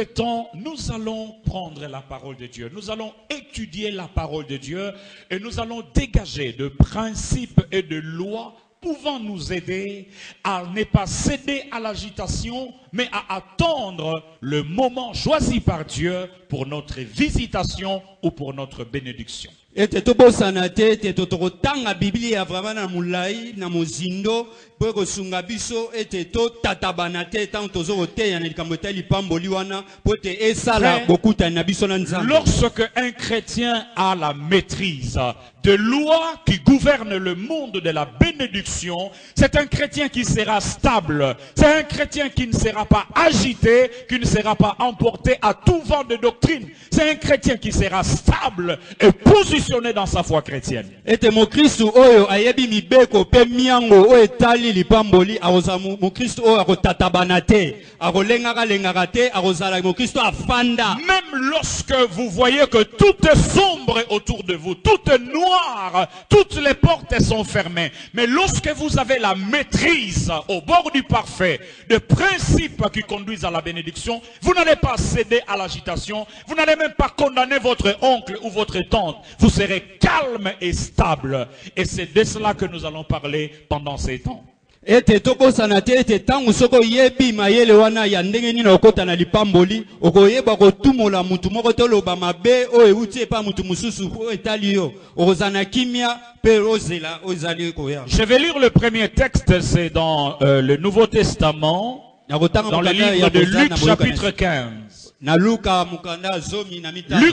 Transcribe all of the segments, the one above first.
Temps, nous allons prendre la parole de Dieu, nous allons étudier la parole de Dieu et nous allons dégager de principes et de lois pouvant nous aider à ne pas céder à l'agitation, mais à attendre le moment choisi par Dieu pour notre visitation ou pour notre bénédiction. Et tobosana te tototanga Biblia vraiment na mulai na mozindo po kosunga biso et to tatabana te tant tozo te ya likambo te lipamboli wana po te esala bokuta na biso na nzambe. Lorsque un chrétien a la maîtrise de lois qui gouvernent le monde de la bénédiction, c'est un chrétien qui sera stable, c'est un chrétien qui ne sera pas agité, qui ne sera pas emporté à tout vent de doctrine, c'est un chrétien qui sera stable et positionné dans sa foi chrétienne. Et mo Kristo oyo ayebi mibeko pe miango o etali lipamboli akoza mo Kristo oyo akotatabana te akolengaka lengaka te akozala mo Kristo afanda. Même lorsque vous voyez que tout est sombre autour de vous, tout est noir, toutes les portes sont fermées, mais lorsque vous avez la maîtrise au bord du parfait de principes qui conduisent à la bénédiction, vous n'allez pas céder à l'agitation, vous n'allez même pas condamner votre oncle ou votre tante, vous serez calme et stable. Et c'est de cela que nous allons parler pendant ces temps. Ete tokosana te ete tangu soko yebi mayele wana ya ndenge nini okota na lipamboli okoyeba kotumola mutu moko toloba mabe o euti epa mutu mususu o etali yo okozana kimia pe ozela ozali koya. Je vais lire le premier texte, c'est dans le Nouveau Testament, dans le livre de Luc chapitre 15. Luc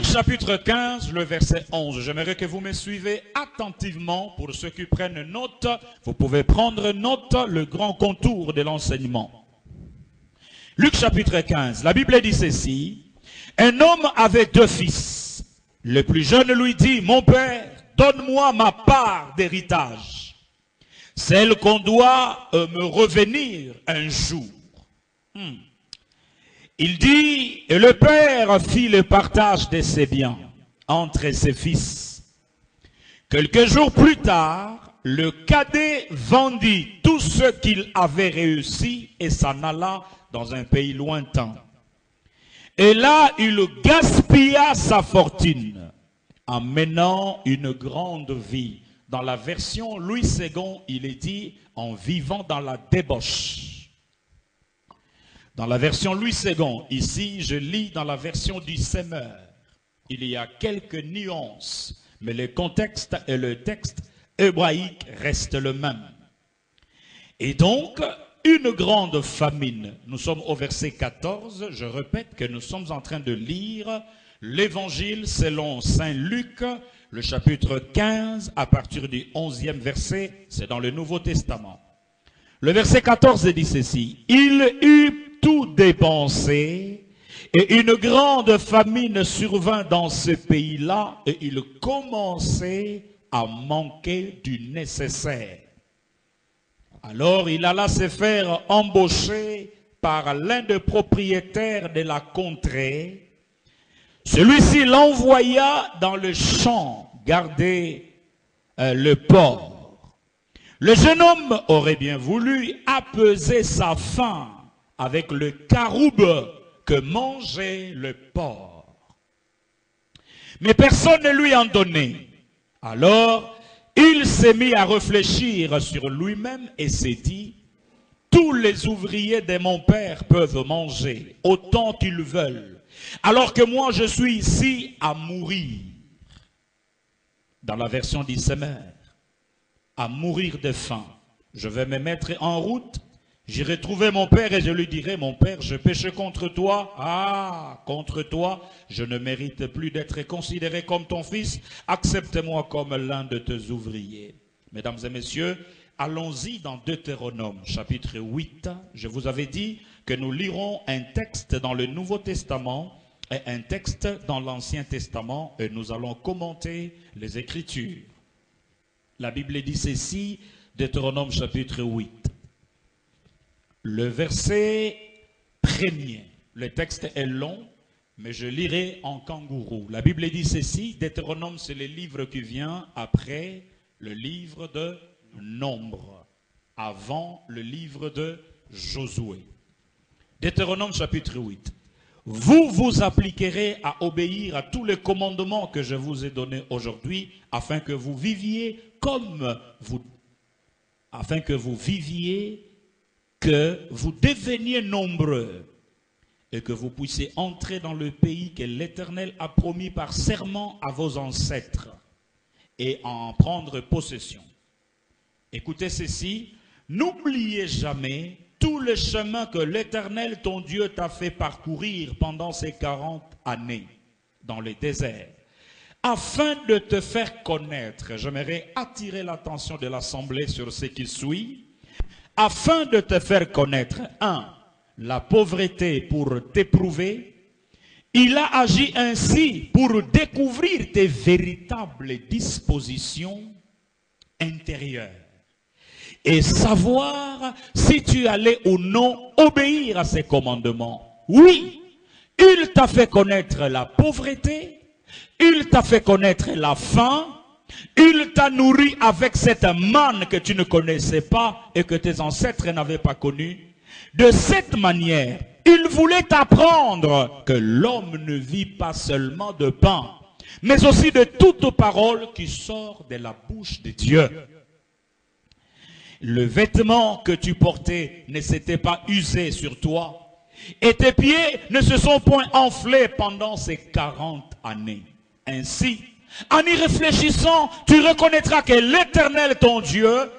chapitre 15, le verset 11. J'aimerais que vous me suivez attentivement. Pour ceux qui prennent note, vous pouvez prendre note, le grand contour de l'enseignement. Luc chapitre 15, la Bible dit ceci. Un homme avait 2 fils. Le plus jeune lui dit, mon père, donne-moi ma part d'héritage, celle qu'on doit me revenir un jour. Il dit, et le père fit le partage de ses biens entre ses fils. Quelques jours plus tard, le cadet vendit tout ce qu'il avait réussi et s'en alla dans un pays lointain. Et là, il gaspilla sa fortune en menant une grande vie. Dans la version Louis II, il est dit en vivant dans la débauche. Dans la version Louis II, ici, je lis dans la version du Semeur. Il y a quelques nuances, mais le contexte et le texte hébraïque restent le même. Et donc, une grande famine. Nous sommes au verset 14. Je répète que nous sommes en train de lire l'évangile selon Saint Luc, le chapitre 15, à partir du 11e verset. C'est dans le Nouveau Testament. Le verset 14 dit ceci. Il eut tout dépensé, et une grande famine survint dans ce pays-là, et il commençait à manquer du nécessaire. Alors il alla se faire embaucher par l'un des propriétaires de la contrée. Celui-ci l'envoya dans le champ garder le porc. Le jeune homme aurait bien voulu apaiser sa faim avec le caroube que mangeait le porc. Mais personne ne lui en donnait. Alors, il s'est mis à réfléchir sur lui-même et s'est dit, tous les ouvriers de mon père peuvent manger autant qu'ils veulent, alors que moi je suis ici à mourir. Dans la version d'Issemeur, à mourir de faim. Je vais me mettre en route. J'irai trouver mon père et je lui dirai, mon père, je péche contre toi. Ah, contre toi, je ne mérite plus d'être considéré comme ton fils. Accepte-moi comme l'un de tes ouvriers. Mesdames et messieurs, allons-y dans Deutéronome, chapitre 8. Je vous avais dit que nous lirons un texte dans le Nouveau Testament et un texte dans l'Ancien Testament et nous allons commenter les Écritures. La Bible dit ceci, Deutéronome chapitre 8. Le verset 1er, le texte est long, mais je lirai en kangourou. La Bible dit ceci, Deutéronome c'est le livre qui vient après le livre de Nombre, avant le livre de Josué. Deutéronome chapitre 8. vous vous appliquerez à obéir à tous les commandements que je vous ai donnés aujourd'hui, afin que vous viviez que vous deveniez nombreux, et que vous puissiez entrer dans le pays que l'Éternel a promis par serment à vos ancêtres, et en prendre possession. Écoutez ceci, n'oubliez jamais tout le chemin que l'Éternel, ton Dieu, t'a fait parcourir pendant ces 40 années dans le désert, afin de te faire connaître. J'aimerais attirer l'attention de l'Assemblée sur ce qui suit. Afin de te faire connaître, 1. La pauvreté pour t'éprouver. Il a agi ainsi pour découvrir tes véritables dispositions intérieures et savoir si tu allais ou non obéir à ses commandements. Oui, il t'a fait connaître la pauvreté, il t'a fait connaître la faim, il t'a nourri avec cette manne que tu ne connaissais pas et que tes ancêtres n'avaient pas connue. De cette manière, il voulait t'apprendre que l'homme ne vit pas seulement de pain, mais aussi de toute parole qui sort de la bouche de Dieu. Le vêtement que tu portais ne s'était pas usé sur toi, et tes pieds ne se sont point enflés pendant ces 40 années. Ainsi, en y réfléchissant, tu reconnaîtras que l'Éternel, ton Dieu,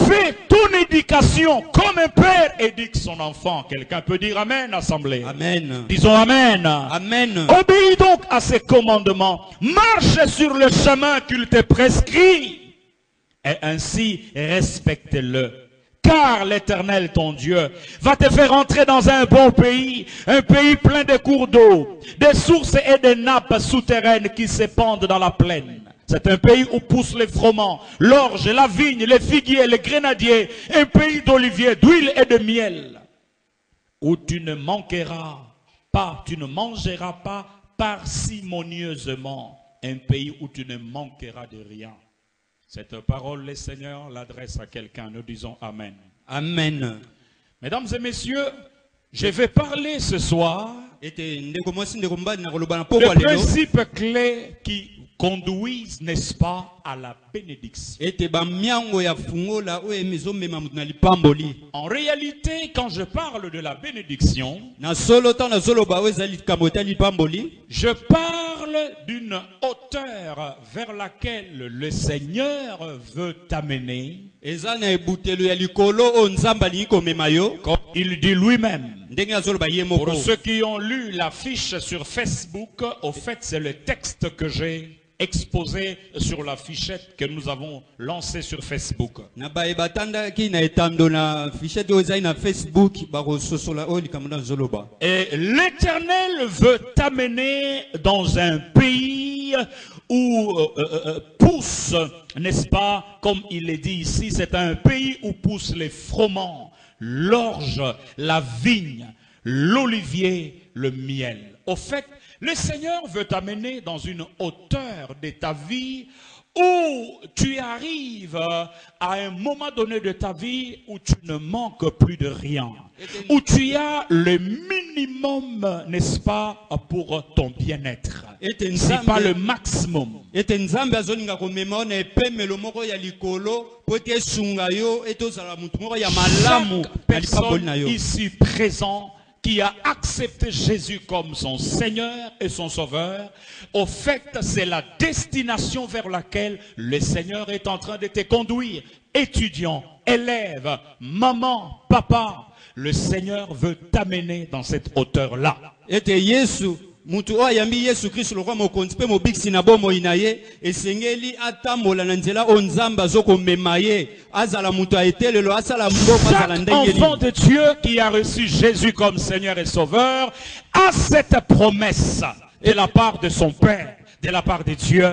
fait ton éducation comme un père éduque son enfant. Quelqu'un peut dire Amen, assemblée? Amen. Disons Amen. Amen. Obéis donc à ses commandements. Marche sur le chemin qu'il te prescrit. Et ainsi, respecte-le. Car l'Éternel, ton Dieu, va te faire entrer dans un bon pays, un pays plein de cours d'eau, des sources et des nappes souterraines qui s'épandent dans la plaine. C'est un pays où poussent les froment, l'orge, la vigne, les figuiers, les grenadiers, un pays d'oliviers, d'huile et de miel, où tu ne manqueras pas, tu ne mangeras pas parcimonieusement, un pays où tu ne manqueras de rien. Cette parole, le Seigneur l'adresse à quelqu'un. Nous disons Amen. Amen. Mesdames et messieurs, je vais parler ce soir de principes clés qui conduisent, n'est-ce pas, à la bénédiction. En réalité, quand je parle de la bénédiction, je parle d'une hauteur vers laquelle le Seigneur veut t'amener. Comme il dit lui-même. Pour ceux qui ont lu l'affiche sur Facebook, au fait, c'est le texte que j'ai exposé sur la fichette que nous avons lancée sur Facebook. Et l'Éternel veut t'amener dans un pays où pousse, n'est-ce pas, comme il est dit ici, c'est un pays où poussent les froment, l'orge, la vigne, l'olivier, le miel. Au fait, le Seigneur veut t'amener dans une hauteur de ta vie où tu arrives à un moment donné de ta vie où tu ne manques plus de rien, où tu as le minimum, n'est-ce pas, pour ton bien-être, si pas le maximum. Chaque personne ici présent qui a accepté Jésus comme son Seigneur et son Sauveur, au fait, c'est la destination vers laquelle le Seigneur est en train de te conduire. Étudiant, élève, maman, papa, le Seigneur veut t'amener dans cette hauteur-là. Mutu oyambi Yesu Kristo lokwa mokonzi pe mobiksi na bomo inaye esengeli atambola na nzela onzamba zoko memaye azala mutu aetelelo asala mboko azala ndenge. Chaque enfant de Dieu qui a reçu Jésus comme Seigneur et Sauveur a cette promesse de la part de son Père, de la part de Dieu.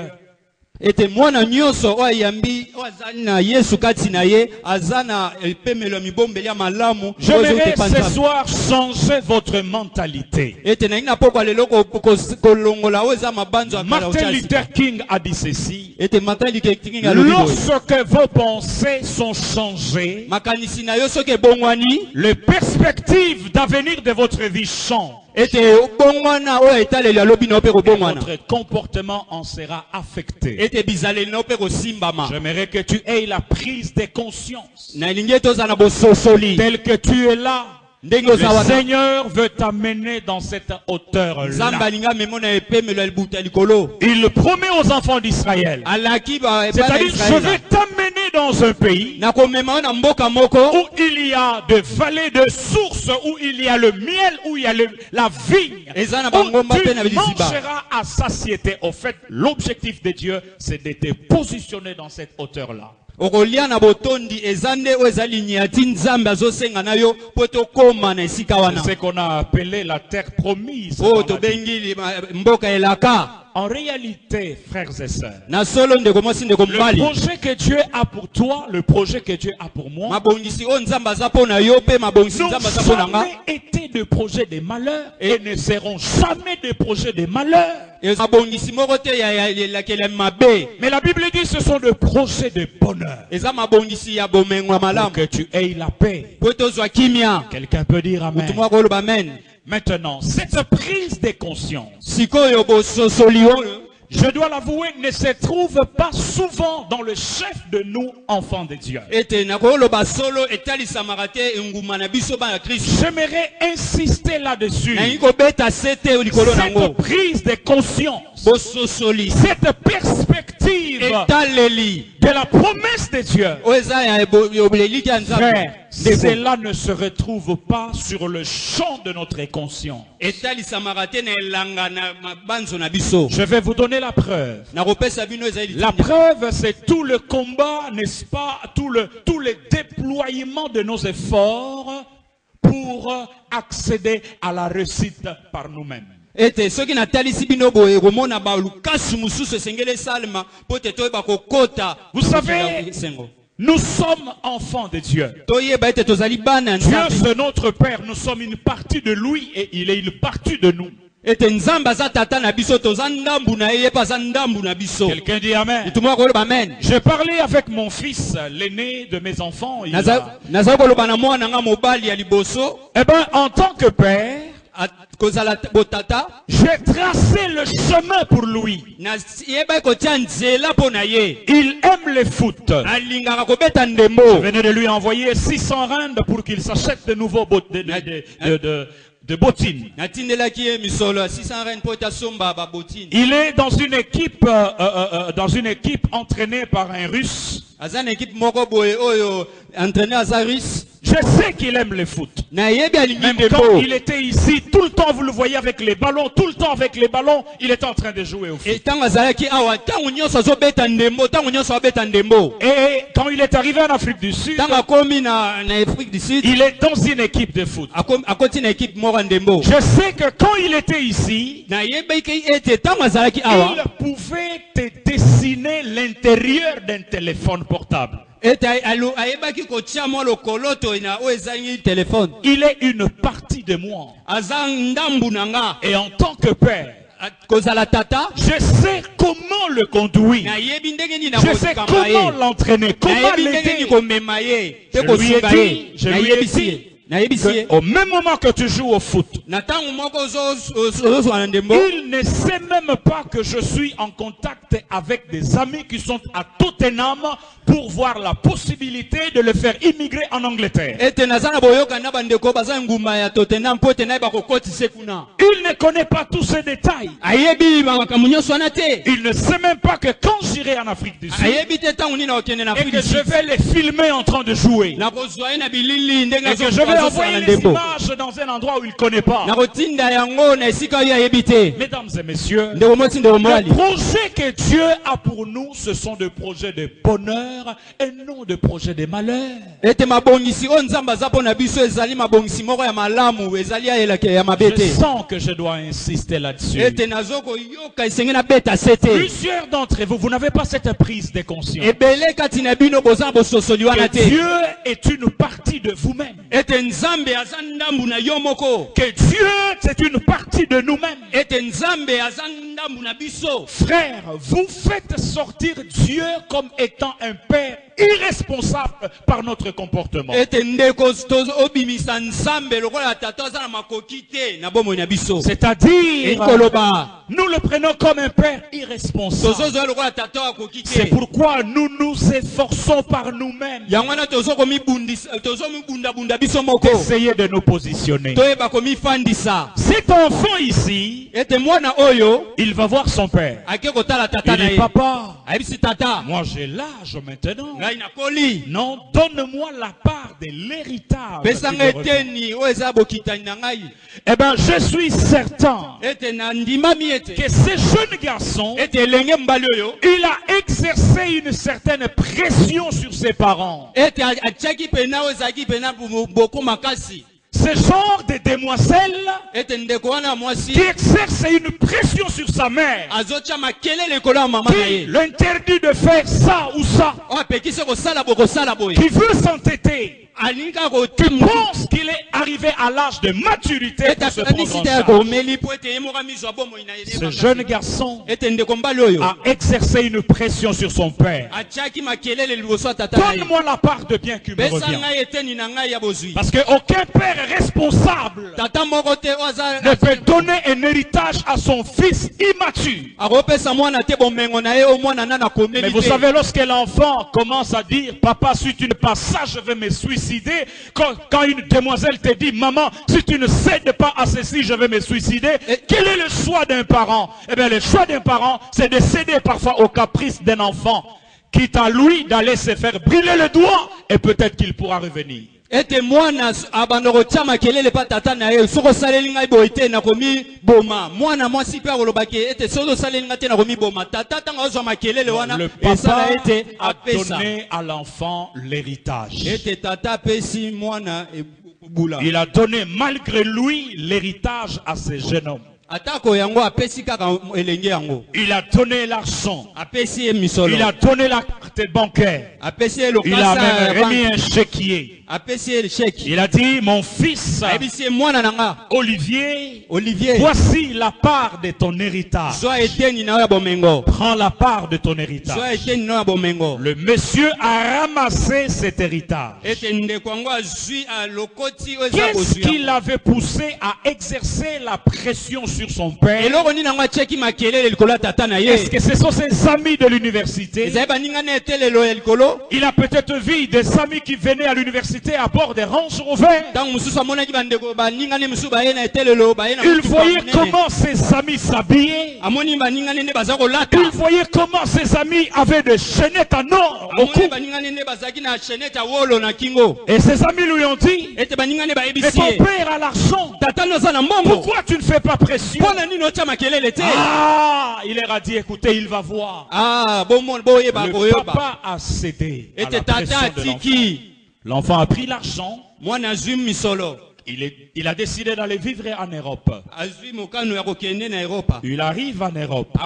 Ete mwana nyoso oyambi ozana Yesu kati na ye azana pemelo mibombeli ya malamu. J'aimerais ce soir changer votre mentalité. Ete na ina poko lelo kolongola oza mabanzo akala. Martin Luther King a dit ceci. Ete Martin Luther King lorsque vos pensées sont changées, makanisi na yo soke bongwani, les perspectives d'avenir de votre vie changent. Notre comportement en sera affecté. J'aimerais que tu aies la prise de conscience. Tel que tu es là, le Seigneur veut t'amener dans cette hauteur-là. Il promet aux enfants d'Israël, c'est-à-dire je vais t'amener dans un pays où il y a des vallées de sources, où il y a le miel, où il y a la vigne, où tu mangeras à satiété. Au fait, l'objectif de Dieu, c'est de te positionner dans cette hauteur-là. C'est ce qu'on a appelé la terre promise. En réalité, frères et sœurs, le projet que Dieu a pour toi, le projet que Dieu a pour moi, n'ont jamais été des projets de malheur et ne seront jamais des projets de malheur. Mais la Bible dit que ce sont des projets de bonheur. Pour que tu aies la paix. Quelqu'un peut dire Amen. Maintenant, cette prise de conscience, je dois l'avouer, ne se trouve pas souvent dans le chef de nous, enfants de Dieu. J'aimerais insister là-dessus. Cette prise de conscience, cette perspective de la promesse de Dieu, frère, cela ne se retrouve pas sur le champ de notre conscience. Je vais vous donner la preuve. La preuve, c'est tout le combat, n'est-ce pas, tout le déploiement de nos efforts pour accéder à la réussite par nous-mêmes. Vous savez, nous sommes enfants de Dieu. Dieu, c'est notre Père. Nous sommes une partie de lui et il est une partie de nous. Quelqu'un dit Amen. J'ai parlé avec mon fils, l'aîné de mes enfants. Eh bien, en tant que père, j'ai tracé le chemin pour lui. Il aime le foot. Je venais de lui envoyer 600 rands pour qu'il s'achète de nouveaux de bottines. Il est dans une équipe entraînée par un Russe. Je sais qu'il aime le foot. Même quand il était ici, tout le temps vous le voyez avec les ballons, tout le temps avec les ballons, il est en train de jouer au foot. Et quand il est arrivé en Afrique du Sud, il est dans une équipe de foot. Je sais que quand il était ici, il pouvait te dessiner l'intérieur d'un téléphone portable. Il est une partie de moi. Et en tant que père, je sais comment le conduire. Je sais comment l'entraîner, comment l'aider. Je lui ai dit, au même moment que tu joues au foot, il ne sait même pas que je suis en contact avec des amis qui sont à Tottenham pour voir la possibilité de le faire immigrer en Angleterre. Il ne connaît pas tous ces détails. Il ne sait même pas que quand j'irai en Afrique du Sud et que je vais les filmer en train de jouer et que je vais envoyer les images dans un endroit où il ne connaît pas. Mesdames et messieurs, les projets que Dieu a pour nous, ce sont des projets de bonheur et non des projets de malheur. Je sens que je dois insister là-dessus. Plusieurs d'entre vous, vous n'avez pas cette prise de conscience que Dieu est une partie de vous-même. Que Dieu, c'est une partie de nous-mêmes. Frère, vous faites sortir Dieu comme étant un père irresponsables par notre comportement. C'est-à-dire, nous le prenons comme un père irresponsable. C'est pourquoi nous nous efforçons par nous-mêmes d'essayer de nous positionner. Cet enfant ici, il va voir son père. Il dit, papa, moi j'ai l'âge maintenant. Non, donne-moi la part de l'héritage. Eh bien, je suis certain que ce jeune garçon, il a exercé une certaine pression sur ses parents. Ce genre de demoiselle qui exerce une pression sur sa mère, qui l'interdit de faire ça ou ça, qui veut s'entêter, qui pense qu'il est arrivé à l'âge de maturité pour se prendre en charge. Ce jeune garçon a exercé une pression sur son père. Donne-moi la part de bien qui me revient. Parce qu'aucun père responsable ne peut donner un héritage à son fils immature. Mais vous savez, lorsque l'enfant commence à dire, papa, si tu ne passes ça, je vais me suicider. Quand une demoiselle te dit, maman, si tu ne cèdes pas à ceci, je vais me suicider. Quel est le choix d'un parent? Eh bien, le choix d'un parent, c'est de céder parfois au caprice d'un enfant, quitte à lui d'aller se faire brûler le doigt, et peut-être qu'il pourra revenir. Le papa a donné à l'enfant l'héritage. Il a donné malgré lui l'héritage à ce jeune homme. Il a donné l'argent. Il a donné la carte bancaire. Il a même remis un chéquier. Il a dit, mon fils Olivier, voici la part de ton héritage. Prends la part de ton héritage. Le monsieur a ramassé cet héritage. Qu'est-ce qui l'avait poussé à exercer la pression sur son père? Est-ce que ce sont ses amis de l'université? Il a peut-être vu des amis qui venaient à l'université à bord des Range Rover. Il voyait comment ses amis s'habillaient. Il voyait comment ses amis avaient des chaînettes en or au cou. Et ses amis lui ont dit, mais ton père a l'argent, pourquoi tu ne fais pas pression? Ah, il leur a dit, écoutez, il va voir. Le papa a cédé à la pression de l'enfant. L'enfant a pris l'argent. Il a décidé d'aller vivre en Europe. Il arrive en Europe.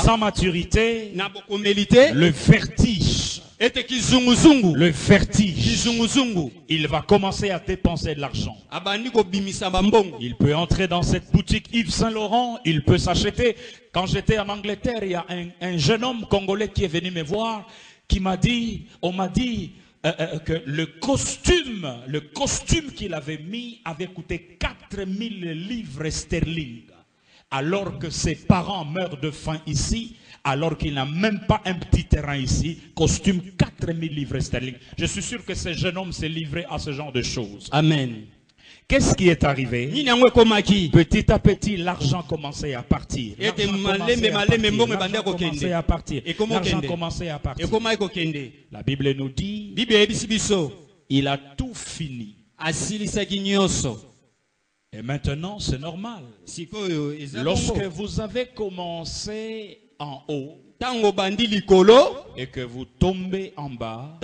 Sans maturité, le vertige. Le vertige. Il va commencer à dépenser de l'argent. Il peut entrer dans cette boutique Yves Saint Laurent. Il peut s'acheter. Quand j'étais en Angleterre, il y a un jeune homme congolais qui est venu me voir, qui m'a dit, que le costume qu'il avait mis avait coûté 4000 livres sterling, alors que ses parents meurent de faim ici, alors qu'il n'a même pas un petit terrain ici. Costume 4000 livres sterling. Je suis sûr que ce jeune homme s'est livré à ce genre de choses. Amen. Qu'est-ce qui est arrivé? Petit à petit, l'argent commençait à partir. L'argent commençait à partir. La Bible nous dit, il a tout fini. Et maintenant, c'est normal. Lorsque vous avez commencé en haut et que vous tombez en bas,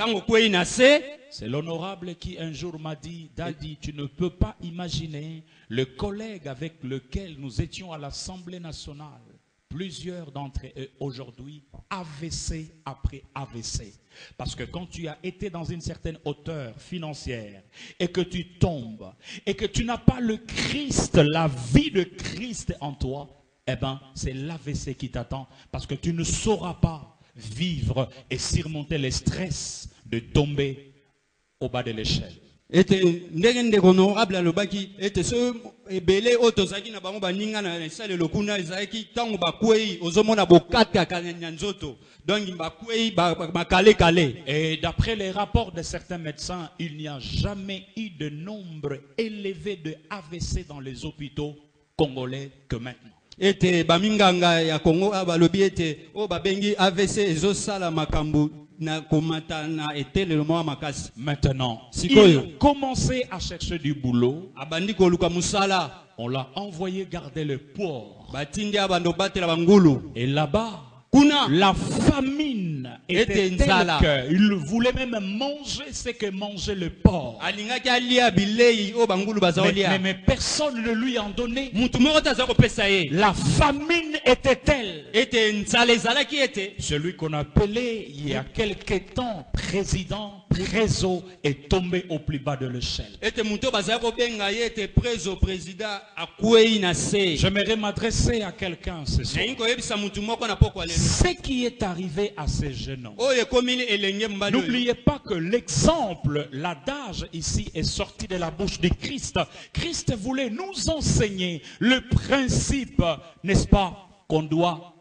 c'est l'honorable qui un jour m'a dit, Daddy, tu ne peux pas imaginer le collègue avec lequel nous étions à l'Assemblée nationale. Plusieurs d'entre eux aujourd'hui, AVC après AVC. Parce que quand tu as été dans une certaine hauteur financière et que tu tombes et que tu n'as pas le Christ, la vie de Christ en toi, eh bien, c'est l'AVC qui t'attend parce que tu ne sauras pas vivre et surmonter les stress de tomber au bas de l'échelle. Ete ndenge ndeko honorable alobaki ete so ebele otozaki na bango baninga na esale lokuna ezaki tango bakwei ozomona bokata kanya nzoto donc bakwei makale kale. Et d'après les rapports de certains médecins, il n'y a jamais eu de nombre élevé de AVC dans les hôpitaux congolais que maintenant. Ete baminganga ya Congo abalobi ete o babengi AVC ezosala makambu na komata na etele le mois makasi. Maintenant, Sikoyo. il commençait à chercher du boulot. Abandi koluka musala. On l'a envoyé garder le porc. Batindi abando batela bangulu. Et là-bas, Kuna la famine était Était telle nzala. qu'il voulait même manger ce que mangeait le porc. alingaki alia bilei o bangulu bazaolia. Mais personne ne lui en donnait. Mutu moko taza kopesa ye. La famine était telle. Ete nzala ezalaki ete. Celui qu'on appelait il y a quelque temps président Prezo est tombé au plus bas de l'échelle. Ete muto baza kobenga ye ete prezo président akwei na se. J'aimerais m'adresser à quelqu'un ce soir. Naingo yebisa mutu moko na poko alelo. Ce qui est arrivé à ces jeunes hommes. Oye komili elenge mbali. N'oubliez pas que l'exemple, l'adage ici est sorti de la bouche de Christ. Christ voulait nous enseigner le principe, n'est-ce pas, qu'on doit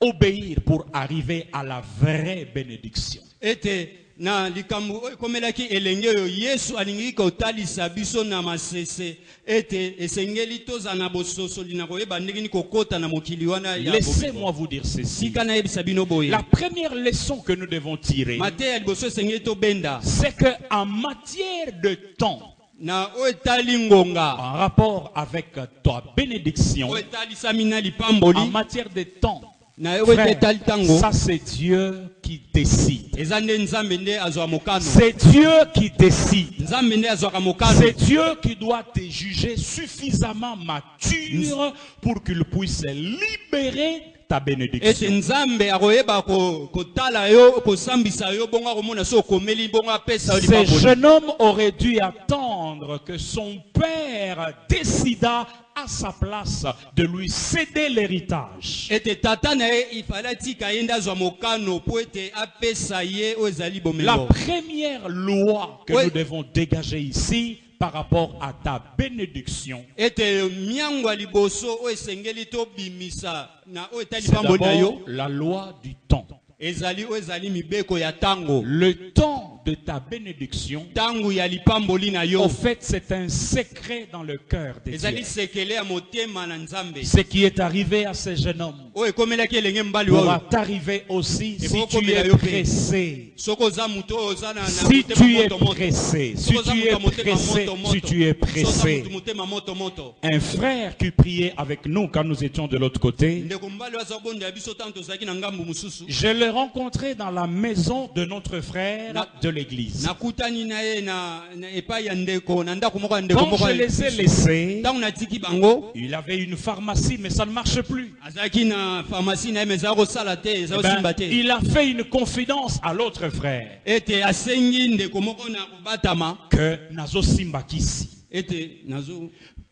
obéir pour arriver à la vraie bénédiction. Ete na likambu komelaki elenge yo Yesu alingi kotalisa biso na masese ete esengeli toza na bososo lina koyeba ndenge ni kokota na mokili wana ya. Laissez-moi vous dire ceci. Sika na yebisa bino boye. La première leçon que nous devons tirer, Mate ya liboso esengeli to benda. c'est que en matière de temps, Na o etali ngonga. en rapport avec ta bénédiction, O etali samina lipamboli. en matière de temps, Na o frère, etali tango. ça c'est Dieu qui décide. Eza nde nzambe nde azwa mokano. C'est Dieu qui décide. Nzambe nde azwa mokano. C'est Dieu qui doit te juger suffisamment mature pour qu'il puisse libérer ta Ete bénédiction. nzambe akoyeba kotala yo kosambisa yo bongo akomona so komeli bongo apesa yo Ce lipamboli. jeune homme aurait dû attendre que son père décida à sa place de lui céder l'héritage. Ete tata na ye ifala tika ye nde azwa mokano po ete apesa ye o ezali La bomengo. première loi que Oui. nous devons dégager ici par rapport à ta bénédiction, Ete miango ya liboso o esengeli to bimisa na o etali c'est pamboli na yo. d'abord la loi du temps. Ezali o ezali mibeko ya tango. Le temps de ta bénédiction, Tango ya lipamboli na au yo. fait, c'est un secret dans le cœur de Ezali Dieu. sekele ya motema na nzambe. Ce qui est arrivé à ce jeune homme O ekomelaki elenge mbali pourra oyo. t'arriver aussi Et si pour tu combien es yo pressé. Soko oza muto oyo oza na Si motema tu es moto moto. pressé, si Soko oza tu mutu es ya motema pressé, moto moto. si tu es Soko oza pressé. mutu motema moto moto. Un frère qui priait avec nous quand nous étions de l'autre côté, Ndeko mbali waza bonde ya biso tanto tozalaki na ngambu mususu. je l'ai rencontré dans la maison de notre frère de l'église. Nakutani na ye na epai ya ndeko na ndako moko ya ndeko Quand moko. je les ai laissés, Tango natiki bango. il avait une pharmacie, mais ça ne marche plus. Azalaki na pharmacie na ye mais eza kosala te, eza Eh ben, kosimba te. il a fait une confidence à l'autre frère Ete asengi ndeko moko na kobatama. que nazo simba kisi. Ete nazo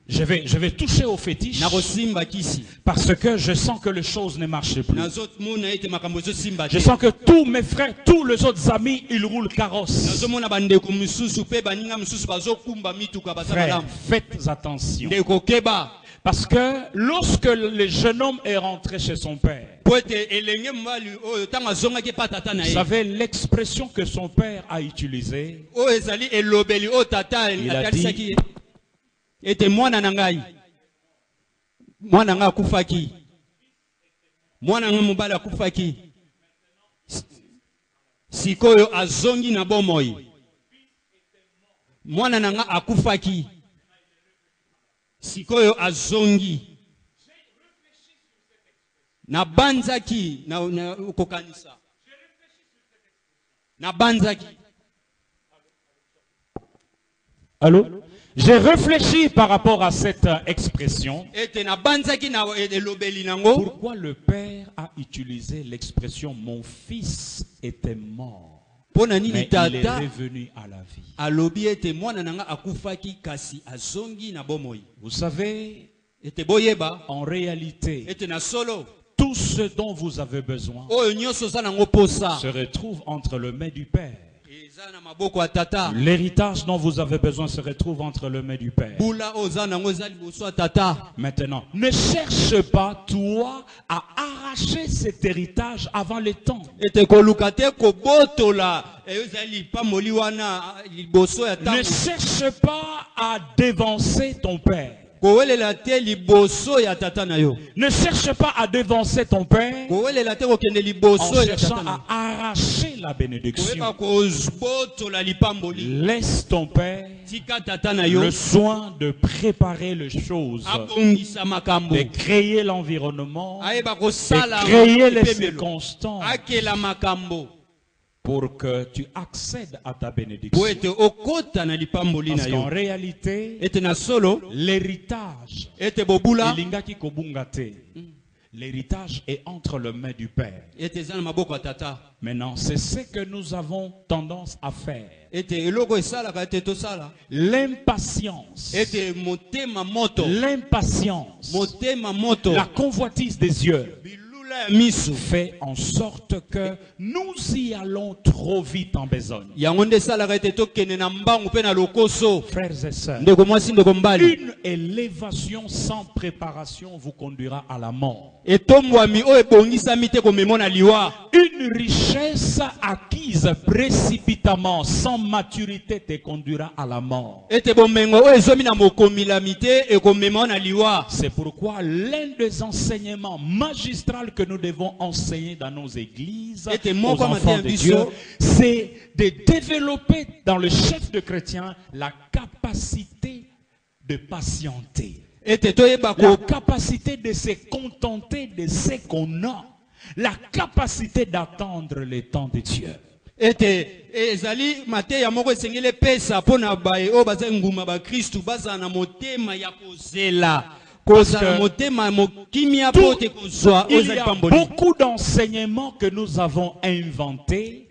Je vais toucher au fétiche na kosimba kisi. parce que je sens que les choses ne marchent plus. Nazo mona ete makambo ezo simba Je te. sens que tous mes frères, tous les autres amis, ils roulent carrosse. Nazo mona bandeko mususu pe baninga mususu bazokumba mituka basala Frères, lamu. faites attention. Ndeko keba. Parce que lorsque le jeune homme est rentré chez son père, Po ete elenge mbali oyo tango azongaki pa tata na vous ye. savez l'expression que son père a utilisée. Oyo ezali elobeli oyo tata Il a atalisaki ye. Ete mwana na ngai. Mwana nga akufaki. Mwana nga mobali akufaki. Sikoyo azongi na bomoi. Mwana na nga akufaki. Sikoyo azongi. Na banzaki na kokanisa. Na banzaki. Allô? J'ai réfléchi par rapport à cette expression. Ete na banzaki na elobeli nango. Pourquoi le père a utilisé l'expression « mon fils était mort, Pona nini mais il est tata revenu à la vie ». alobi ete mwana nanga akufaki kasi azongi na bomoi. Vous savez, Ete boyeba en réalité, ete na solo tout Tout ce dont vous avez besoin oyo nyonso oza nango posa se retrouve entre les mains du Père. eza na maboko ya tata. L'héritage dont vous avez besoin se retrouve entre les mains du Père. Bula oyo oza nango eza liboso ya tata. Maintenant, ne cherche pas, toi, à arracher cet héritage avant le temps. Ete koluka te kobotola eyo ezali lipamboli wana liboso ya Ne ntango. cherche pas à dévancer ton Père. Kowelela te liboso ya tata na yo. Ne cherche pas à dévancer ton Père Kowelela te kokende en liboso ya cherchant tata na yo. à arracher la bénédiction. Koyeba kobotola lipamboli. Laisse ton Père Tika tata na yo le soin de préparer les choses, abongisa makambo. de créer l'environnement, Ayeba de kosala créer les epemelo. circonstances Akela makambo. pour que tu accèdes à ta Po bénédiction. ete okota na lipamboli na Parce qu'en yo. réalité, Ete na solo l'héritage, ete bobula elingaki kobunga te. L'héritage est entre les mains du Père. ete eza na maboko ya tata. Maintenant, c'est ce que nous avons tendance à faire. Ete eloko esalaka ete tosala. L'impatience, Ete motema moto. l'impatience, Motema moto. la convoitise des yeux Bilula ya miso. fait en sorte que nous y allons trop vite en besogne. Yango nde esalaka ete tokende na mbangu mpe na lokoso. Frères et sœurs, Ndeko mwasi ndeko mbali. une élévation sans préparation vous conduira à la mort. Etombwami oyo ebongisami te komema na liwa. Une richesse acquise précipitamment, sans maturité, te conduira à la mort. Ete bomengo oyo ezomi na mokomilami te ekomema na liwa. C'est pourquoi l'un des enseignements magistraux que nous devons enseigner dans nos églises Et aux enfants de Dieu, c'est de développer dans le chef de chrétien la capacité de patienter. Ete toyeba La ko capacité de se contenter de ce qu'on a. La capacité d'attendre le temps de Dieu. ete ezali mateya moko esengeli epesa mpona baye oyo baza nguma bakristu bazala na motema ya kozela kozala na motema mokimia mpo te kozwa oyo Il y ezali a pamboli. beaucoup d'enseignements que nous avons inventés.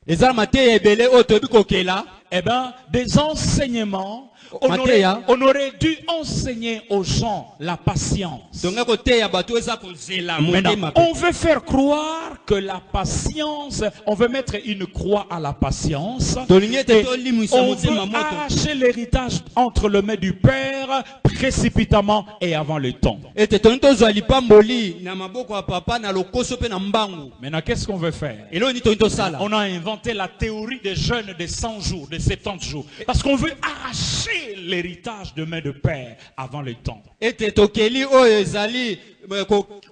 Eza na mateya ebele oyo toyebi kokela. Eh bien, des enseignements, Mateya. on aurait dû enseigner aux gens la patience. tonga koteya bato eza kozela Maintenant, motema on pe. veut faire croire que la patience, on veut mettre une croix à la patience. tolingi ete Et tolimwisa on veut motema moto. arracher l'héritage entre les mains du Père précipitamment et avant le temps. Ete tolingi tozwa lipamboli na maboko ya papa na lokoso mpe na mbangu. Maintenant, qu'est-ce qu'on veut faire? eloko nini tolingi tosala. On a inventé la théorie des jeûnes de 100 jours, de 70 jours. Parce qu'on veut arracher l'héritage de main de Père avant le temps. Ete tokeli oyo ezali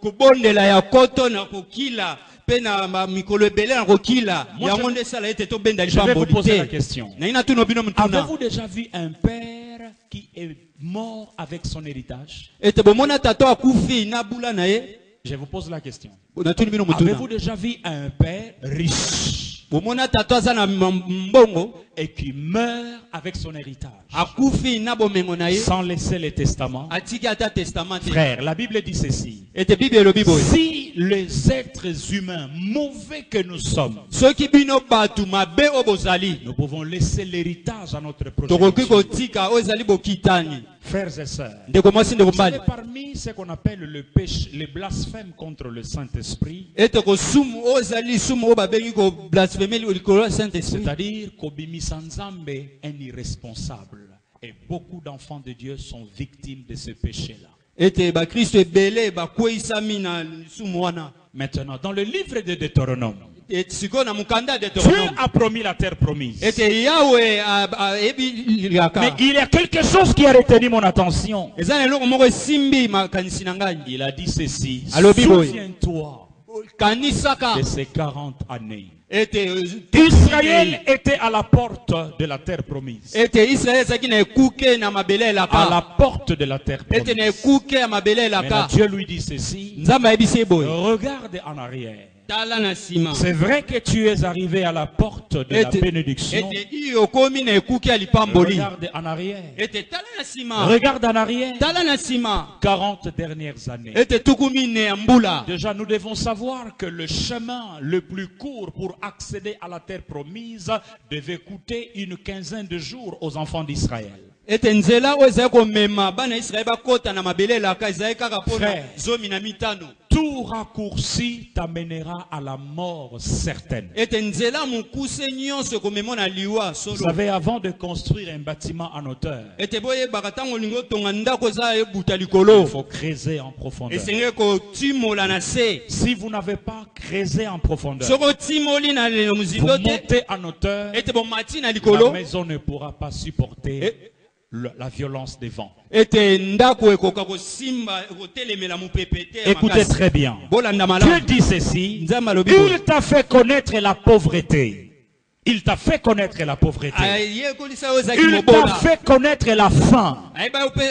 kobondela ya koto na kokila pe na mikolo ebele na kokila. Moi, Yango nde esala ete tobenda Je vais vous lipamboli poser la te. question. Na ina tuno bino mutuna. Avez-vous déjà vu un père qui est mort avec son héritage? Ete bomona tato akufi na bula na ye. Je vous pose la question. Na tuni bino mutuna. Avez-vous déjà vu un père riche Bomona tato aza na mbongo et qui meurt avec son héritage akufi na bomengo na ye. sans laisser le testament? Atiki ata testament te. Frère, la Bible dit ceci. Ete Bible elobi boye. Si les êtres humains mauvais que nous sommes, Soki bino batu mabe o bozali. nous pouvons laisser l'héritage à notre Tokoki progéniture. kotika oyo ezali bokitani. Frères et sœurs, Ndeko mwasi ndeko vous savez, mbali. parmi ce qu'on appelle le péché, les blasphèmes contre le Saint-Esprit, Ete kosumu oyo ezali sumu oyo babengi ko blasphème likolo ya Saint-Esprit. c'est-à-dire qu'Obimisa Nzambe, un irresponsable. Et beaucoup d'enfants de Dieu sont victimes de ce péché-là. Ete ba Kristo ebele bakweisami na sumu wana. Maintenant, dans le livre de Deutéronome, Ete siko na mukanda de Dieu Deutéronome. a promis la terre promise. Ete Yahweh ebi Mais liaka. il y a quelque chose qui a retenu mon attention. Eza na eloko moko esimbi makanisi na ngai. Il a dit ceci. Allo, Biboy. Souviens-toi Kanisaka de ces 40 années. ete Israël était à la porte de la terre promise. ete Israël ezaki na ekuke na mabele À la elaka. porte de la terre Ete na promise. ekuke ya mabele Maintenant, elaka. Dieu lui dit ceci. Nzambe ayebisi boye. Regarde en arrière. Tala na sima. C'est vrai que tu es arrivé à la porte de la bénédiction. Ete iyo komi na ekuke ya lipamboli. Regarde en arrière. Ete tala na sima. Regarde en arrière. Tala na sima. 40 dernières années. Ete tukumi ne ya mbula. Déjà, nous devons savoir que le chemin le plus court pour accéder à la terre promise devait coûter une quinzaine de jours aux enfants d'Israël. ete nzela oyo ezali komema bana Israeli bakota na mabele elaka ezali kaka mpona Frère. zomi na mitano. Tout raccourci t'amènera à la mort certaine. Ete nzela mokuse nyonso ekomema na liwa Vous solo. savez, avant de construire un bâtiment en hauteur, Ete boyebaka ntango olingi otonga ndako eza ebuta il likolo faut creuser en profondeur. esengeli kotimola na se. Si vous n'avez pas creusé en profondeur, Soki otimoli na vous mozindo te montez en hauteur, ete bomati na la likolo maison ne pourra pas supporter la violence des vents. ete ndako ekoka kosimba kotelemela mopepe te ya Écoutez makasi. très bien. Bolanda Dieu malamu. dit ceci, Nzambe alobi boye. il t'a fait connaître la pauvreté. Il t'a fait connaître la pauvreté. ayekolisa oyo ezalaki Il t'a mobola fait connaître la faim.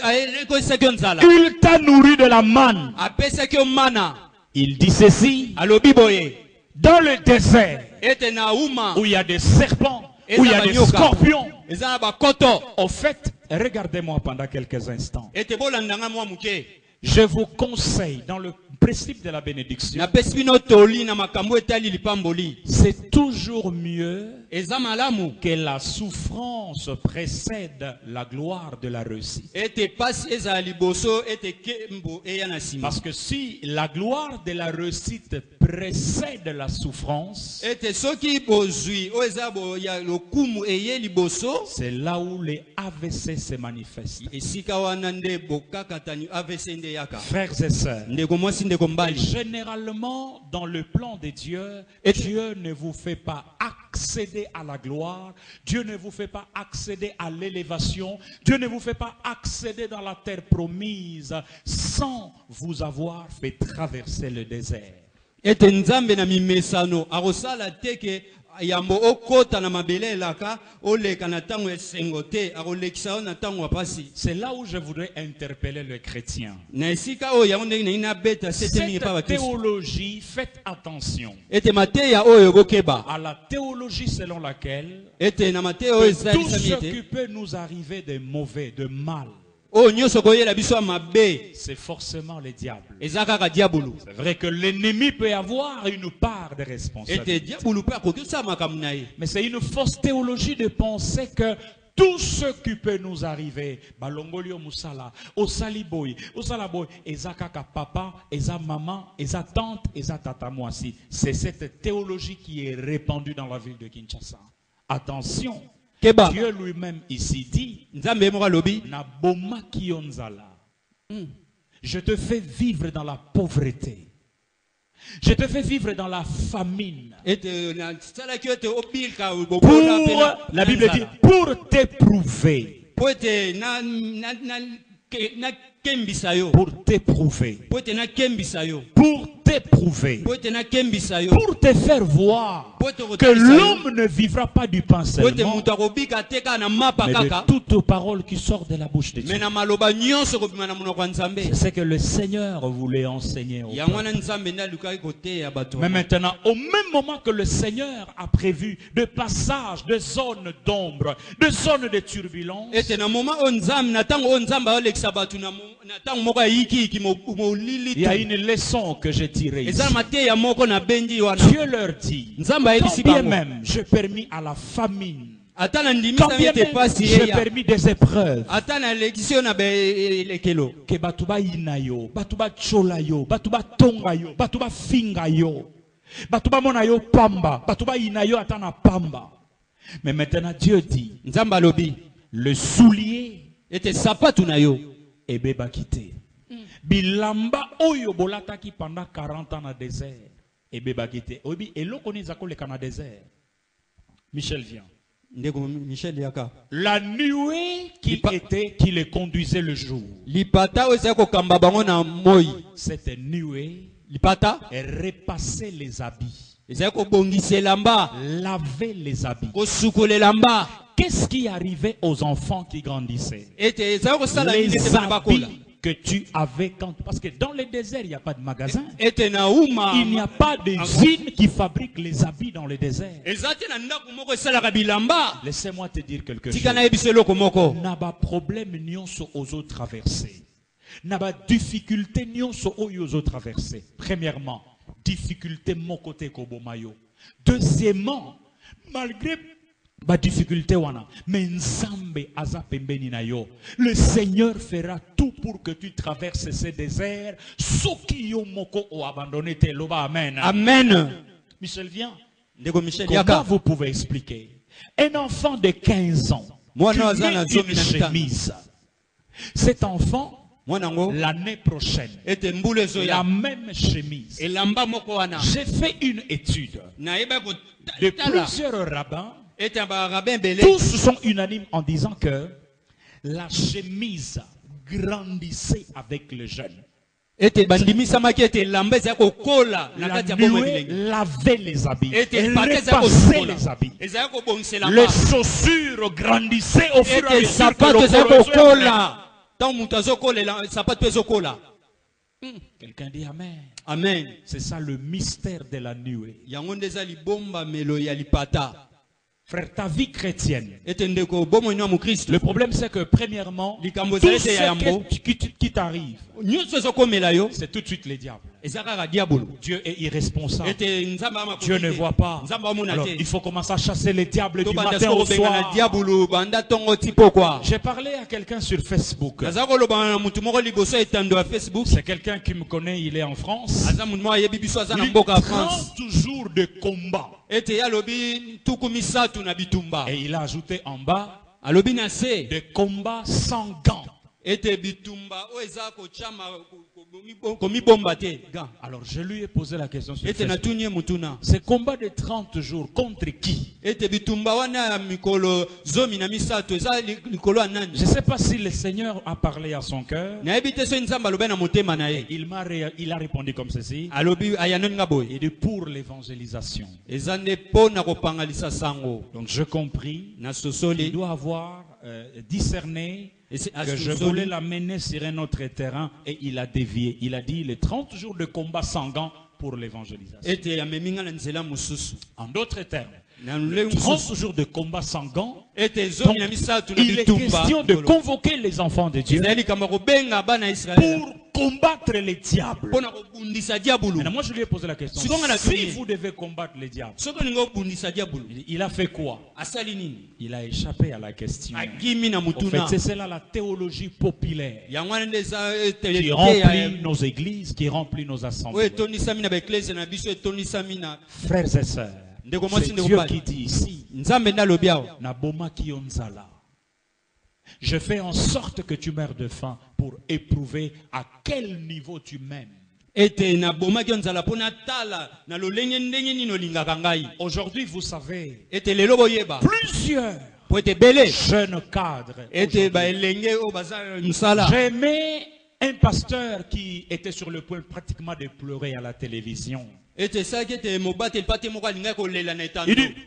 ayekolisaki yo nzala Il t'a nourri de la manne. apesaki yo mana. Il dit ceci, Alobi boye dans le désert, ete na uma où il y a des serpents, où il y a des scorpions. eza na bakoto. Au fait, regardez-moi pendant quelques instants. Ete bolandanga mwa muke Je vous conseille, dans le principe de la bénédiction, napesi bino toli na makambo etali lipamboli. c'est toujours mieux Eza malamu que la souffrance précède la gloire de la réussite. ete pasi ezala liboso ete kembo eya na nsima. Parce que si la gloire de la réussite précède la souffrance, Ete soki bozwi oyo eza ya lokumu eye liboso c'est là où les AVC se manifestent. esika wana nde bokakatani AVC nde yaka. Frères et sœurs, Ndeko mwasi ndeko et mbali. généralement, dans le plan de Dieu, Dieu ne vous fait pas accéder à la gloire, Dieu ne vous fait pas accéder à l'élévation, Dieu ne vous fait pas accéder dans la terre promise sans vous avoir fait traverser le désert. Ete nzambe na mimesano akosala teke yambo okota na mabele elaka oleka na ntango esengo te akolekisa yo na ntango ya pasi. C'est là où je voudrais interpeller le chrétien. Na esika oyo yango ndenge nalingi nabeta sete mingi pa Cette bakristo. théologie, faites attention Ete mateya oyo bokeba. à la théologie selon laquelle Ete na mateya oyo que tout ezalisami ce ete qui peut nous arriver de mauvais, de mal, oyo nyonso koyela biso ya mabe c'est forcément le diable. eza kaka diabulu. C'est vrai que l'ennemi peut avoir une part de Ete responsabilité. diabulu mpe akoki kosala makambo na ye. Mais c'est une fausse théologie de penser que tout ce qui peut nous arriver, balongolio musala, osali boy, osala boy, eza kaka papa, eza maman, eza tante, eza tata moisi. C'est cette théologie qui est répandue dans la ville de Kinshasa. Attention, Keba Dieu lui-même ici dit, nzambe moko alobi na boma kionzala. Je te fais vivre dans la pauvreté. Je te fais vivre dans la famine. ete nasalaki yo ete obilka Pour, bobola mpe la Bible dit, pour t'éprouver. po ete nakembisa yo Pour t'éprouver. po ete nakembisa yo Pour t'éprouver. po ete nakembisa yo Pour te faire voir po ete que kotalisa yo l'homme ne vivra pas du pain po ete seulement, moto akobika te kaka na mapa mais kaka de toute parole qui sort de la bouche de Dieu. me na maloba nyonso ekobima na monoko ya nzambe. C'est ce que le Seigneur voulait enseigner au yango peuple. wana nzambe nde alukaki koteya bato. Mais maintenant, au même moment que le Seigneur a prévu de passages, de zones d'ombre, de zones de turbulence, ete na moma oyo nzambe na ntango oyo nzambe aolekisa bato na ntango moko ya yikiyiki molili il y a une leçon que j'ai tirée ici. eza na mateya moko na bendi wana. Dieu leur dit, nzambe quand ayebisi bien bango même j'ai permis à la famine, ata na quand ndimisami bien ete même pasi j'ai eya permis des épreuves, ata na lekisi yo na belekelo que batu bayina yo, batu bachola yo, batu batonga yo, batu bafinga yo, batu bamona yo pamba, batu bayina yo ata na pamba. Mais maintenant Dieu dit, nzambe alobi le soulier ete sapatu na yo ebebaki te. Bilamba oyo bolataki pendant 40 ans na désert ebebaki te. Obi eloko nini ezako leka na désert. Michel vient. ndeko Michel yaka La nuée qui les conduisait le jour. lipata oyo ezali kokamba bango na moi. Cette nuée lipata repassait les habits, ezali kobongisa elamba lavait les habits. kosukola elamba Qu'est-ce qui arrivait aux enfants qui grandissaient? ete ezali kosala nini Les ete bana bakola habits que tu avais quand... Parce que dans le désert, il n'y a pas de magasin. ete na uma Il n'y a pas d'usine qui fabrique les habits dans le désert. eza te na ndako moko esalaka bilamba. Laissez-moi te dire quelque chose. tika na yebiso eloko moko N'a pas problème nyonso aux autres traversés. N'a pas difficulté nyonso aux autres traversés. Premièrement, difficulté mon côté kobomayo. Deuxièmement, malgré ba difficulté wana, mais nzambe aza pembeni na yo. Le Seigneur fera tout pour que tu traverses ces déserts. Soki yo moko o abandonné te loba amen. Amen. Michel vient. Ndeko Michel Comment yaka. vous pouvez expliquer un enfant de 15 ans Moi, qui non, met Zana, une chemise. Cet enfant, l'année prochaine, la même chemise. J'ai fait une étude de plusieurs rabbins. Tous sont unanimes en disant que la chemise grandissait avec le jeune. La nuée lavait les habits, repassait les habits. Les chaussures grandissaient au fur et à mesure que l'on. Quelqu'un dit Amen. Amen. C'est ça le mystère de la nuée. Frère, ta vie chrétienne. Le problème c'est que premièrement, tout ce qui t'arrive, c'est tout de suite les diables. Dieu est irresponsable. Dieu ne voit pas. Alors, il faut commencer à chasser les diables du matin au soir. J'ai parlé à quelqu'un sur Facebook. C'est quelqu'un qui me connaît, il est en France. Il 30 jours de combat. Et il a ajouté en bas des combats sans gants. Alors je lui ai posé la question sur Facebook. Ces combats de 30 jours contre qui? Je ne sais pas si le Seigneur a parlé à son cœur. Il a répondu comme ceci. Il dit pour l'évangélisation. Donc je compris. Il doit avoir discerné que je voulais l'amener sur un autre terrain et il a dévié. Il a dit les 30 jours de combat sans gants pour l'évangélisation. En d'autres termes, 30 jours de combat sans gants. Donc, il est question de convoquer les enfants de Dieu pour combattre les diables. Maintenant, moi je lui ai posé la question. Si vous devez combattre les diables, il a fait quoi? Il a échappé à la question. En fait, c'est cela la théologie populaire qui remplit nos églises, qui remplit nos assemblées. Frères et sœurs, c'est Dieu qui dit ici, je fais en sorte que tu meurs de faim pour éprouver à quel niveau tu m'aimes. Aujourd'hui, vous savez, plusieurs jeunes cadres. J'aimais un pasteur qui était sur le point pratiquement de pleurer à la télévision. Il dit,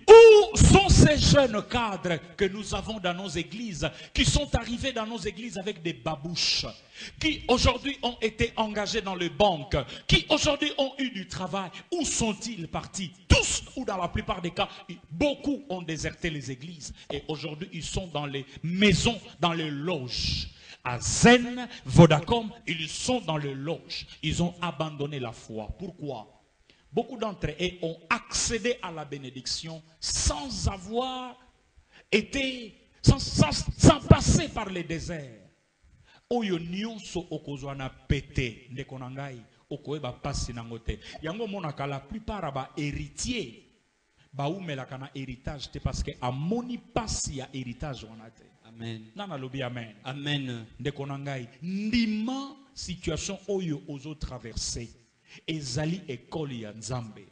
où sont ces jeunes cadres que nous avons dans nos églises, qui sont arrivés dans nos églises avec des babouches, qui aujourd'hui ont été engagés dans les banques, qui aujourd'hui ont eu du travail? Où sont-ils partis? Tous, ou dans la plupart des cas, beaucoup ont déserté les églises. Et aujourd'hui, ils sont dans les maisons, dans les loges. À Zen, Vodacom, ils sont dans les loges. Ils ont abandonné la foi. Pourquoi? Beaucoup d'entre eux ont accédé à la bénédiction sans avoir été, sans passer par les déserts. Oyo nyonso okozwana pété ndekonangai okoeba pasi nangote. Yango monaka la plupart ba héritiers ba umelaka na héritage te parce que amoni pasi ya héritage wanate. Amen. Nana lobi amen. Amen. Ndekonangai ndima situation oyo ozo traverser. Ezali ekoli ya Nzambe.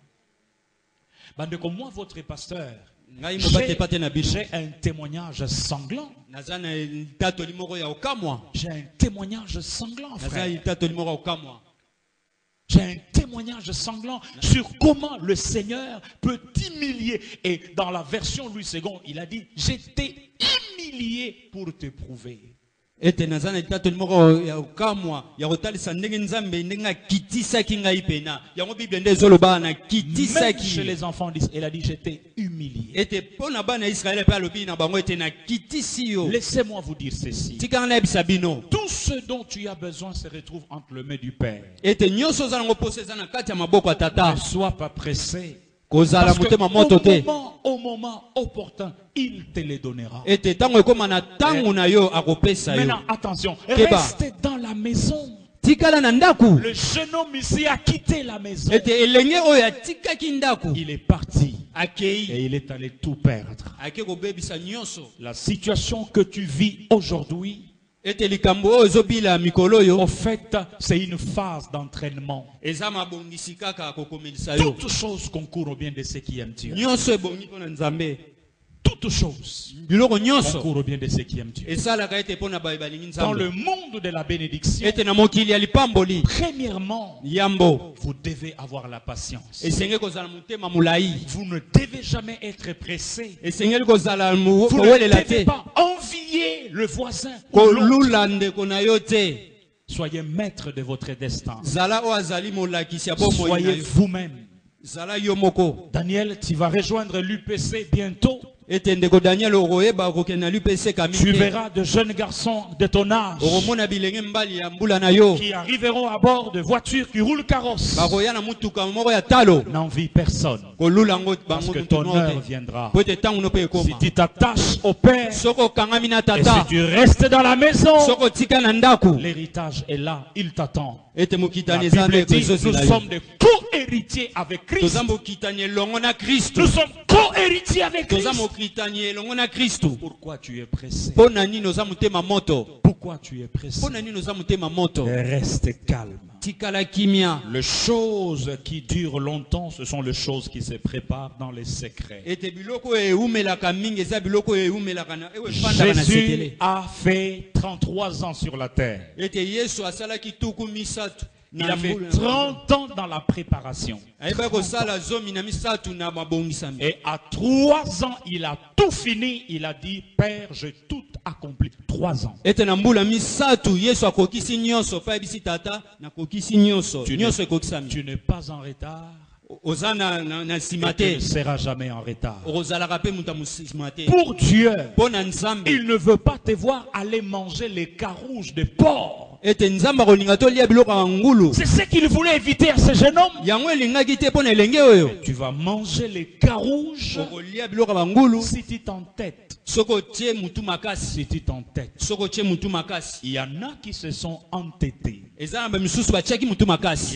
Bandeko, moi votre pasteur, j'ai un témoignage sanglant. J'ai un témoignage sanglant, frère. J'ai un témoignage sanglant sur comment le Seigneur peut t'humilier. Et dans la version Louis II, il a dit, j'étais humilié pour te prouver. Chez les enfants, il a dit j'étais humilié. Laissez-moi vous dire ceci. Tout ce dont tu as besoin se retrouve entre les mains du Père. Ne sois pas pressé Parce au moment opportun, il te les donnera. Maintenant, attention, reste dans la maison. Le jeune homme ici a quitté la maison. Il est parti et il est allé tout perdre. La situation que tu vis aujourd'hui, en fait, c'est une phase d'entraînement. Toutes choses concourent au bien de ceux qui aiment Dieu. Toutes choses concourent au bien de ceux qui aiment Dieu. Dans le monde de la bénédiction, premièrement, vous devez avoir la patience. Vous ne devez jamais être pressé. Vous ne devez pas envier le voisin. Soyez maître de votre destin. Soyez vous-même. Daniel, tu vas rejoindre l'UPC bientôt. Tu verras de jeunes garçons de ton âge qui arriveront à bord de voitures qui roulent carrosse. N'envie personne. Parce que ton heure viendra. Si tu t'attaches au Père et si tu restes dans la maison, l'héritage est là, il t'attend. La Bible dit, nous sommes des co-héritiers avec Christ. Nous sommes co-héritiers avec Christ. Pourquoi tu es pressé? Pourquoi tu es pressé? Reste calme. Les choses qui durent longtemps, ce sont les choses qui se préparent dans les secrets. Jésus a fait 33 ans sur la terre. Il a fait 30 ans dans la préparation. Et à 3 ans, il a tout fini. Il a dit, Père, j'ai tout accompli. 3 ans. Tu n'es pas en retard. Et tu ne seras jamais en retard. Pour Dieu, il ne veut pas te voir aller manger les carouges de porc. C'est ce qu'il voulait éviter à ce jeune homme. Tu vas manger les carouges si tu t'entêtes. Si tu t'entêtes. Il y en a qui se sont entêtés. Il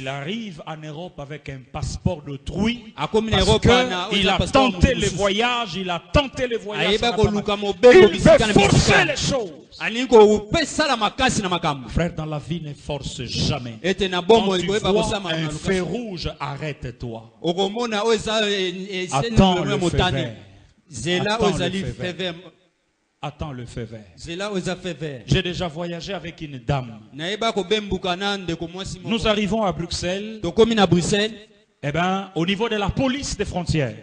arrive en Europe avec un passeport d'autrui parce qu'il a tenté le voyage, il a tenté le voyage. Il veut forcer les choses. Frère, dans la vie, ne force jamais. Quand tu vois un feu rouge, arrête-toi. Attends le feu vert. Attends le feu vert. J'ai déjà voyagé avec une dame. Nous arrivons à Bruxelles. Eh bien, au niveau de la police des frontières,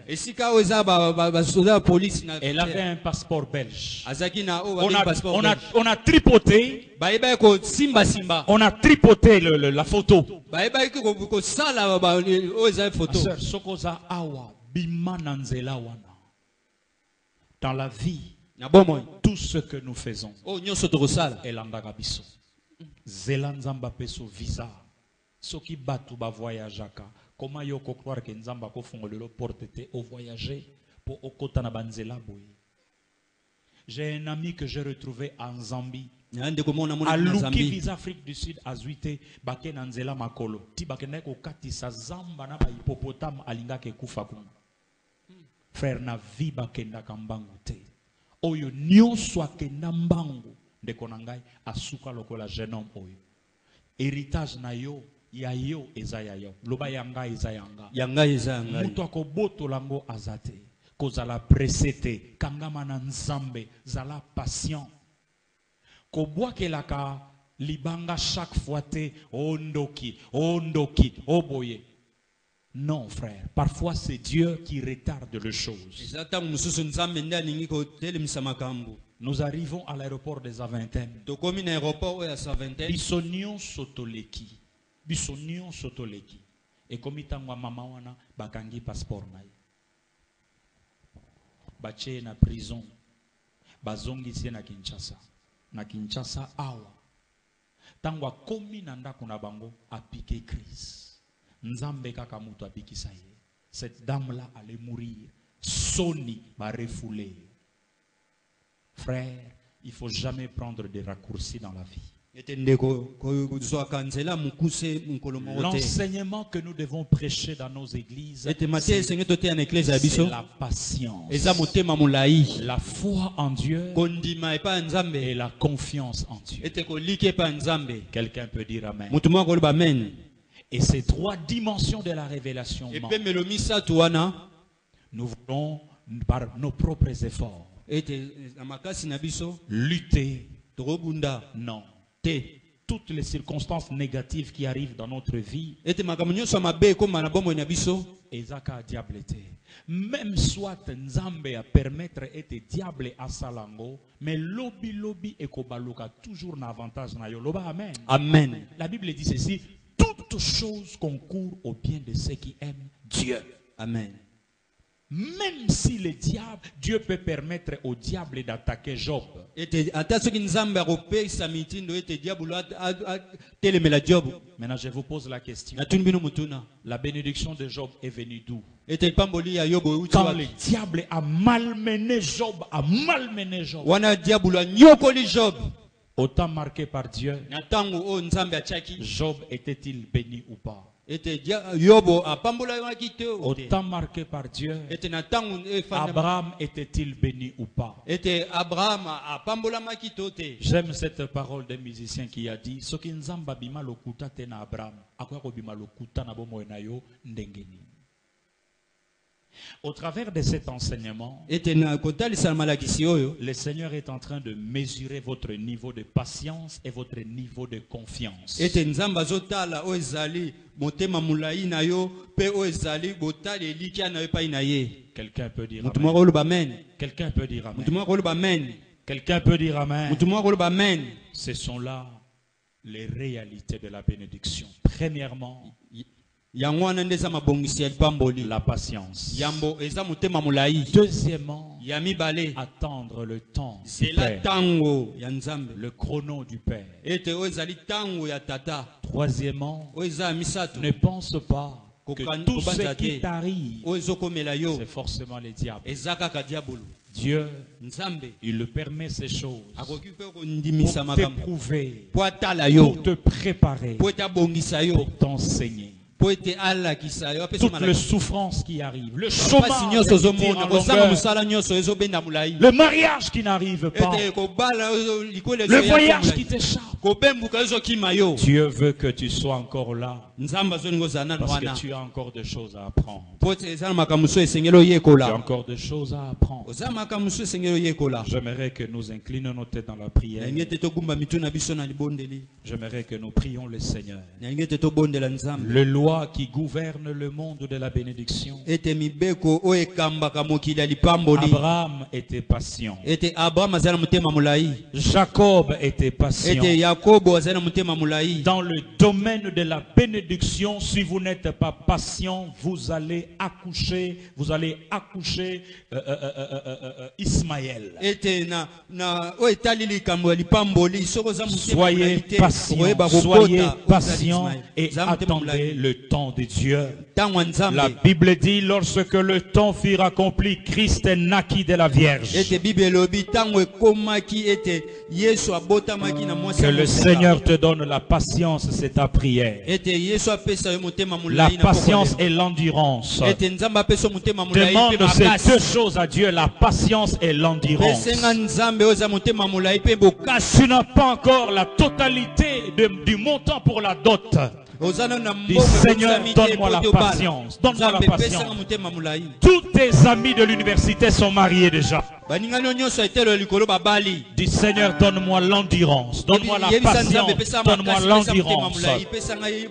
elle avait un passeport belge. On a tripoté. On a tripoté la photo. Dans la vie, tout ce que nous faisons, visa. Soki batu ba voyageaka. Comment yoko croire que Nzamba ko fongolelo porte au voyager pour okota na banzela boy. J'ai un ami que j'ai retrouvé en Zambie. A Luki visa Afrique du Sud a zuite bake na nzela makolo. Ti bakene ko katisa zamba na ba hippopotame alinga ke kufa kuna. Frère na vi bakenda kambangu te. Oyo nyonso akenda mbangu ndeko na ngai asuka lokola jeune homme oyo. Héritage na yo ya yo eza ya yo. Loba yanga eza yanga. Yanga eza yanga. Mutu akoboto lango azate. Kozala presete. Kangama na nzambe. Zala patient. Kobwa kelaka libanga chaque fois te. Ondoki. Ondoki. Oboye. Non, frère. Parfois, c'est Dieu qui retarde les choses. Nous arrivons à l'aéroport des Aventaines. Bisonion sotoleki. Bisonion sotoleki. Et comme il tangwa mama wana bakangi passeport na. Bache na prison. Bazongi sie na Kinshasa. Na Kinshasa awa. Tangwa komi nanda kuna bango apike crise. Nzambe kaka mutu apikisa ye. cette dame-là allait mourir. Soni va refouler. Frère, il ne faut jamais prendre des raccourcis dans la vie. L'enseignement que nous devons prêcher dans nos églises, c'est la patience, la foi en Dieu et la confiance en Dieu. Quelqu'un peut dire Amen. Et ces trois dimensions de la révélation, nous voulons par nos propres efforts lutter. Non. Toutes les circonstances négatives qui arrivent dans notre vie, même soit Nzambe a permettre et diable à Salango, mais lobby et kobaluka toujours n'avantage na yoloba. Amen. Amen. La Bible dit ceci: toutes choses concourent au bien de ceux qui aiment Dieu. Amen. Même si le diable, Dieu peut permettre au diable d'attaquer Job. Maintenant, je vous pose la question. La bénédiction de Job est venue d'où? Quand le diable a malmené Job, autant marqué par Dieu, Job était-il béni ou pas? Autant marqué par Dieu, Abraham était-il béni ou pas? J'aime cette parole d'un musicien qui a dit: au travers de cet enseignement, le Seigneur est en train de mesurer votre niveau de patience et votre niveau de confiance. Quelqu'un peut dire Amen. Quelqu'un peut dire Amen. Quelqu'un peut dire Amen. Ce sont là les réalités de la bénédiction. Premièrement, la patience. Deuxièmement, attendre le temps du Père, le chrono du Père. Troisièmement, ne pense pas que tout ce qui t'arrive, c'est forcément le diable. Dieu, il permet ces choses pour t'éprouver, pour te préparer, pour t'enseigner. Toutes les souffrances qui arrivent, le chômage, le mariage qui n'arrive pas, le voyage qui t'échappe. Dieu veut que tu sois encore là, parce que tu as encore des choses à apprendre. Tu as encore des choses à apprendre. J'aimerais que nous inclinions nos têtes dans la prière. J'aimerais que nous prions le Seigneur. Le loi qui gouverne le monde de la bénédiction. Abraham était patient. Jacob était patient. Dans le domaine de la bénédiction, si vous n'êtes pas patient, vous allez accoucher Ismaël. Soyez patient et attendez le temps de Dieu. La Bible dit: lorsque le temps fut accompli, Christ naquit de la Vierge. Que le Seigneur te donne la patience, c'est ta prière. La patience et l'endurance. Demande ces deux choses à Dieu, la patience et l'endurance. Tu n'as pas encore la totalité du montant pour la dot. Dis: Seigneur, donne-moi la patience. Donne-moi la patience. Tous tes amis de l'université sont mariés déjà. Dis: Seigneur, donne-moi l'endurance. Donne-moi la patience. Donne-moi l'endurance.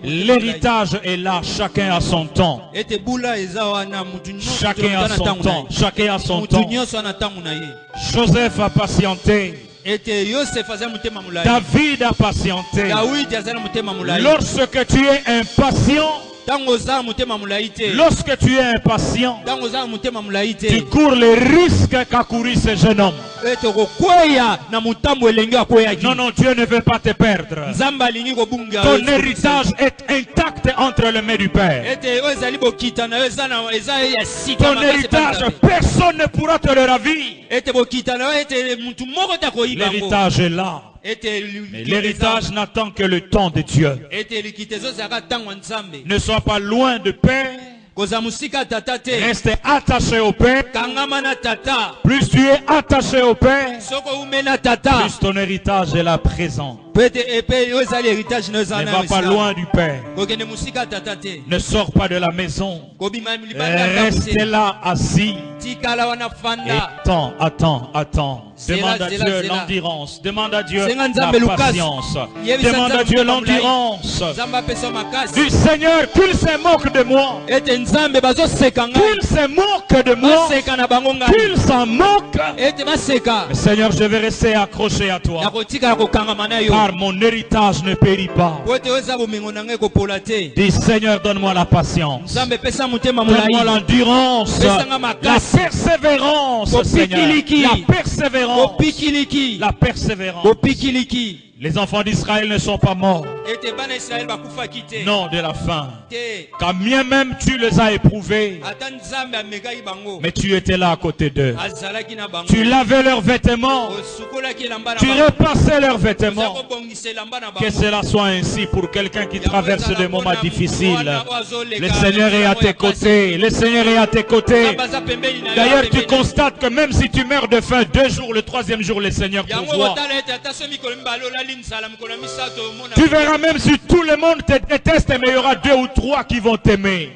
L'héritage est là, chacun a son temps. Chacun a son temps. Chacun a son temps. Joseph a patienté. David a patienté. Lorsque tu es impatient, Lorsque tu es impatient, tu cours les risques qu'a couru ce jeune homme. Non, non, Dieu ne veut pas te perdre. Ton héritage est intact entre les mains du Père. Ton héritage, personne ne pourra te le ravir. L'héritage est là. Mais l'héritage n'attend que le temps de Dieu. Ne sois pas loin de Père. Reste attaché au Père. Plus tu es attaché au Père, plus ton héritage est là présent. Ne va pas loin du Père. Ne sors pas de la maison. Reste là assis. Et attends. Demande à Dieu l'endurance. Demande à Dieu la patience. Demande à Dieu l'endurance. Du Seigneur, qu'il se moque de moi. Qu'il se moque de moi. Qu'il s'en moque. Mais Seigneur, je vais rester accroché à toi. Car mon héritage ne périt pas. Dis Seigneur, donne-moi la patience. Donne-moi l'endurance. La persévérance, Seigneur. La persévérance. La persévérance. Les enfants d'Israël ne sont pas morts. Non, de la faim. Car bien même tu les as éprouvés. Mais tu étais là à côté d'eux. Tu lavais leurs vêtements. Tu repassais leurs vêtements. Que cela soit ainsi pour quelqu'un qui traverse des moments difficiles. Le Seigneur est à tes côtés. Le Seigneur est à tes côtés. D'ailleurs, tu constates que même si tu meurs de faim 2 jours, le 3e jour, le Seigneur pourvoit. Tu verras même si tout le monde te déteste, mais il y aura 2 ou 3 qui vont t'aimer.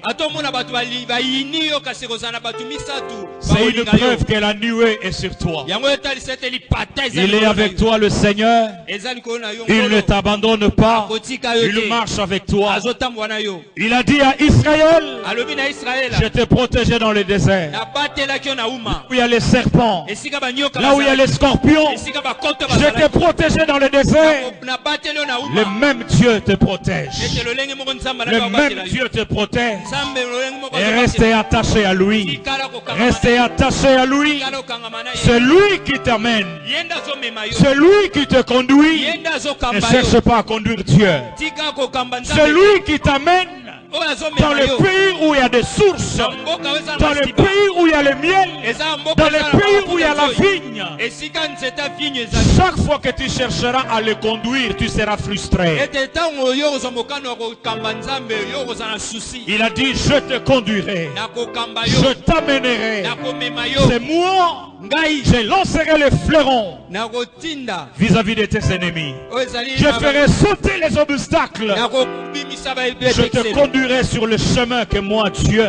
C'est une preuve que la nuée est sur toi. Il est avec toi, le Seigneur. Il ne t'abandonne pas. Il marche avec toi. Il a dit à Israël, je t'ai protégé dans le désert. Là où il y a les serpents, là où il y a les scorpions, je t'ai protégé dans le désert. Le même Dieu te protège. Le même Dieu te protège. Et restez attaché à lui. Restez attaché à lui. C'est lui qui t'amène. C'est lui qui te conduit. Ne cherche pas à conduire Dieu. C'est lui qui t'amène dans le pays où il y a des sources, dans le pays où il y a le miel, dans le pays où il y a la vigne. Chaque fois que tu chercheras à le conduire, tu seras frustré. Il a dit, je te conduirai, je t'amènerai. C'est moi, je lancerai le fleuron vis-à-vis de tes ennemis. Je ferai sauter les obstacles. Je te conduirai sur le chemin que moi, Dieu.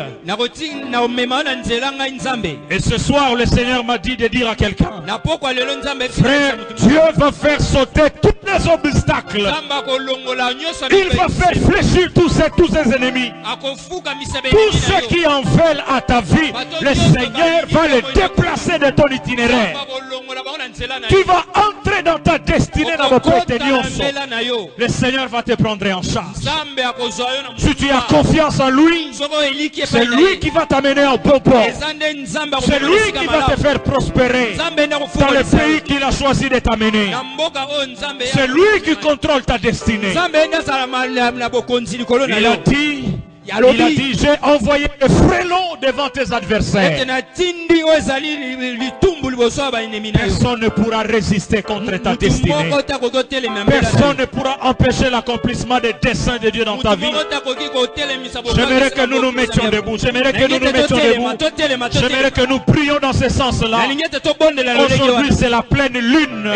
Et ce soir, le Seigneur m'a dit de dire à quelqu'un, frère, Dieu va faire sauter tous les obstacles. Il va faire fléchir tous ses ennemis. Tous ceux qui en veulent à ta vie, le Seigneur va les déplacer de ton itinéraire. Tu vas entrer dans ta destinée dans votre éteignance. Le Seigneur va te prendre en charge. Si tu as confiance en lui, c'est lui qui va t'amener au bon port. C'est lui qui va te faire prospérer dans le pays qu'il a choisi de t'amener. C'est lui qui contrôle ta destinée. Il a dit, j'ai envoyé le frélon devant tes adversaires. Personne ne pourra résister contre ta destinée. Personne ne pourra empêcher l'accomplissement des desseins de Dieu dans ta vie. J'aimerais que nous nous mettions debout. J'aimerais que nous nous mettions debout. J'aimerais que nous prions dans ce sens-là. Aujourd'hui, c'est la pleine lune.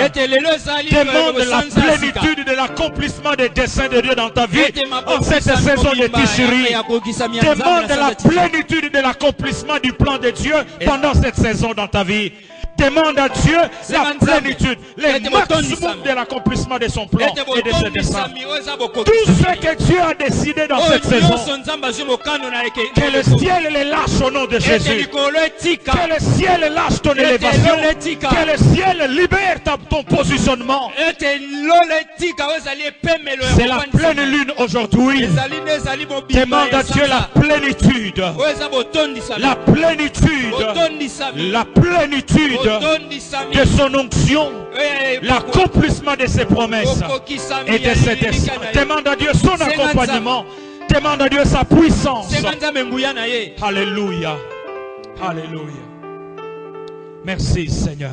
Demande la plénitude de l'accomplissement des desseins de Dieu dans ta vie en cette saison de Tishri. Demande la plénitude de l'accomplissement du plan de Dieu pendant cette saison dans ta vie. Demande à Dieu la plénitude, le maximum Nzambe. de l'accomplissement de son plan Ete et de ses desseins. botondisami oyo eza bokokisami. Tout ce que Dieu a décidé dans cette Oyo saison, nyonso Nzambe azwi mokano na eke- que le ciel les lâche au nom de ete Jésus. likolo etika. Que le ciel lâche ton élévation. Que le ciel libère ton positionnement. Ete lolo etika oyo ezali epemelo ya C'est la kofandisa. pleine lune aujourd'hui. Ezali nde ezali mobimba Demande ya à Dieu la sanza. plénitude. Oyo eza botondisami. La plénitude. Botondisami. La plénitude Botondisami. de son onction. Oyo L'accomplissement de ses promesses bokokisami et de ya ses lilika desseins. na ye. Demande à Dieu son Senga accompagnement. Demande à Dieu sa puissance. Senga Nzambe nguya na ye. Alléluia. Alléluia. Merci Seigneur.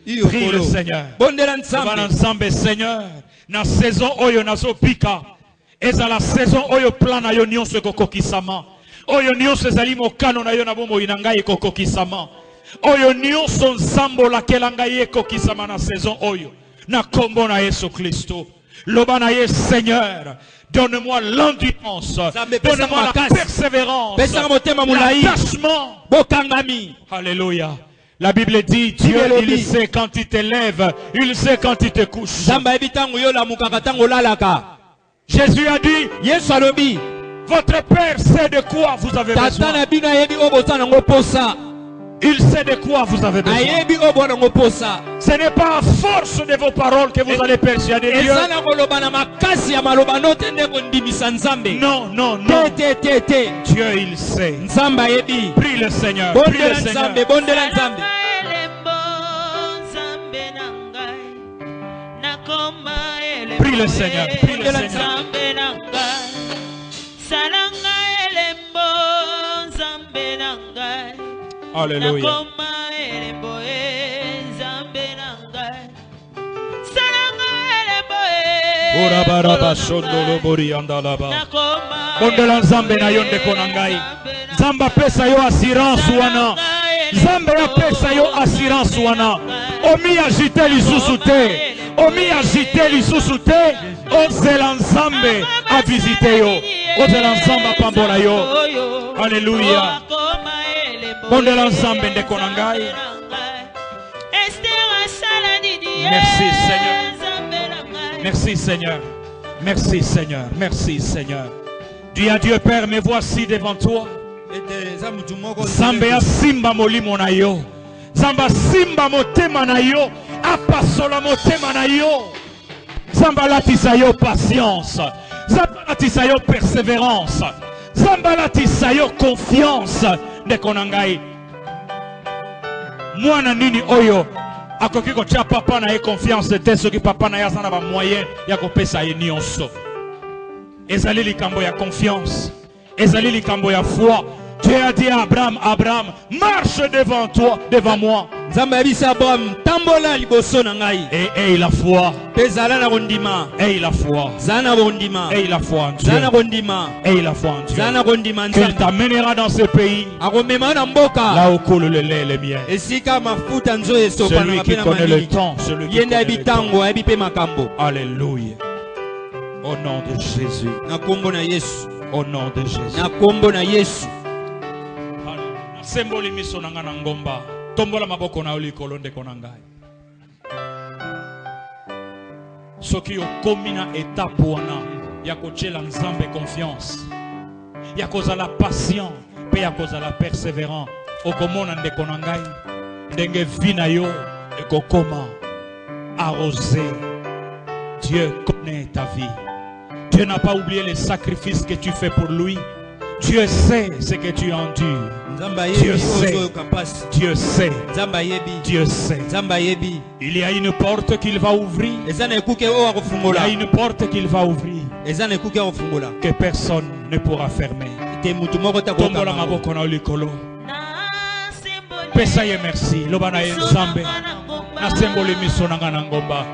Iyo Prie le kolo. Seigneur. Bondela Bana Nzambe. Nzambe Seigneur. Na saison oyo nazopika. Eza la saison oyo plan na yo nyonso ekokokisama. Oyo nyonso ezali mokano na yo na bomoi na ngai ekokokisama. Oyo nyonso Nzambe olakela ngai ekokisama na saison oyo. Na kombo na Yesu Kristo. Loba na ye Seigneur. Donne-moi l'endurance. Nzambe, Donne-moi la pesa makasi. persévérance. Pesaka motema molayi. L'attachement. Bokangami. Alléluia. La Bible dit, Dieu, il sait quand il te lève, il sait quand il te couche. Nzambe ayebi ntango yo lamukaka ntango olalaka. Jésus a dit, Yesu alobi. votre Père sait de quoi vous avez Tata besoin. na bino ayebi oyo boza nango posa. Il sait de quoi vous avez besoin. Ayebi oyo boza nango posa. Ce n'est pas à force de vos paroles que vous allez persuader Dieu. Eza na koloba na makasi ya maloba no te nde kondimisa Nzambe. Non, non, non. Te. Dieu, il sait. Nzambe ayebi. Prie le Seigneur. Prie le Bondela Seigneur. Nzambe, bondela Nzambe. Prie le Seigneur. Prie le Seigneur. Alléluia. Bondela Nzambe na yo ndeko na ngai. Nzambe apesa yo assurance wana. Nzambe apesa yo assurance wana. Omi agite lisusu te. Omi agite lisusu te. Ozela Nzambe a visité yo. Ozela Nzambe apambola yo. Alléluia. Bondela Nzambe ndeko na ngai. Merci Seigneur. Merci Seigneur. Merci Seigneur. Merci Seigneur. Dis à Dieu Père, me voici devant toi. Nzambe asimba molimo na yo. Nzambe asimba motema na yo. Apasola motema na yo. Nzambe alatisa yo patience. Nzambe alatisa yo persévérance. Nzambe alatisa yo confiance. Ndeko na ngai. Mwana nini oyo akoki kotia papa na ye confiance te soki papa na ye aza na ba moyen ya kopesa ye nyonso. Ezali likambo ya confiance. Ezali likambo ya foi. Dieu a dit à Abraham, Abraham, marche devant toi, devant moi. Nzambe abisa Abraham, tambola liboso na ngai. Et aie la foi. Pe zala na kondima. Aie la foi. Zana kondima. Aie la foi en Dieu. Zana kondima. Aie la foi en Dieu. Zana kondima Qu'il Nzambe. t'amènera dans ce pays. Akomema na mboka. Là où coule le lait et les miel. Esika mafuta nzo esopa Celui na qui mapena connaît le malili. temps. Celui qui Yende connaît le temps. abitango ayebi pe makambo. Alléluia. Au nom de Jésus. Na kombo na Yesu. Au nom de Jésus. Na kombo na Yesu. Semboli miso na nga na ngomba. Tombola maboko na likolo ndeko na ngai. Soki okomi na étape wana ya kotiela Nzambe confiance. Ya kozala patient pe ya kozala persévérant. Okomona ndeko na ngai. Ndenge vi na yo ekokoma arrosé. Dieu connaît ta vie. Dieu n'a pas oublié les sacrifices que tu fais pour lui. Dieu sait ce que tu endures. Dieu sait. Dieu sait. Dieu sait. Il y a une porte qu'il va ouvrir. Il y a une porte qu'il va ouvrir que personne ne pourra fermer. Tombola maboko na likolo. Pesa ye merci. Lobana ye Nzambe. Nasemboli miso na nga na ngomba.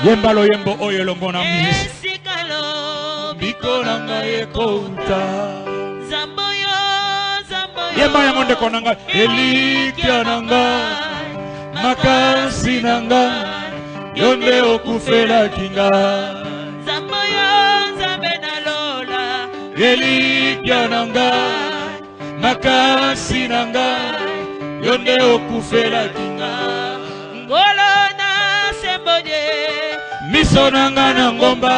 Yemba lo yembo oyo longo na misi. Biko na ngai ekouta. Yemba ya monde konanga. Elikia na ngai. Makasi na ngai. Yonde okufela kinga. elikya na ngai, makasi na ngai, yo nde okufelaki ngai. Ngolo na sembonye, miso na ngai na ngomba,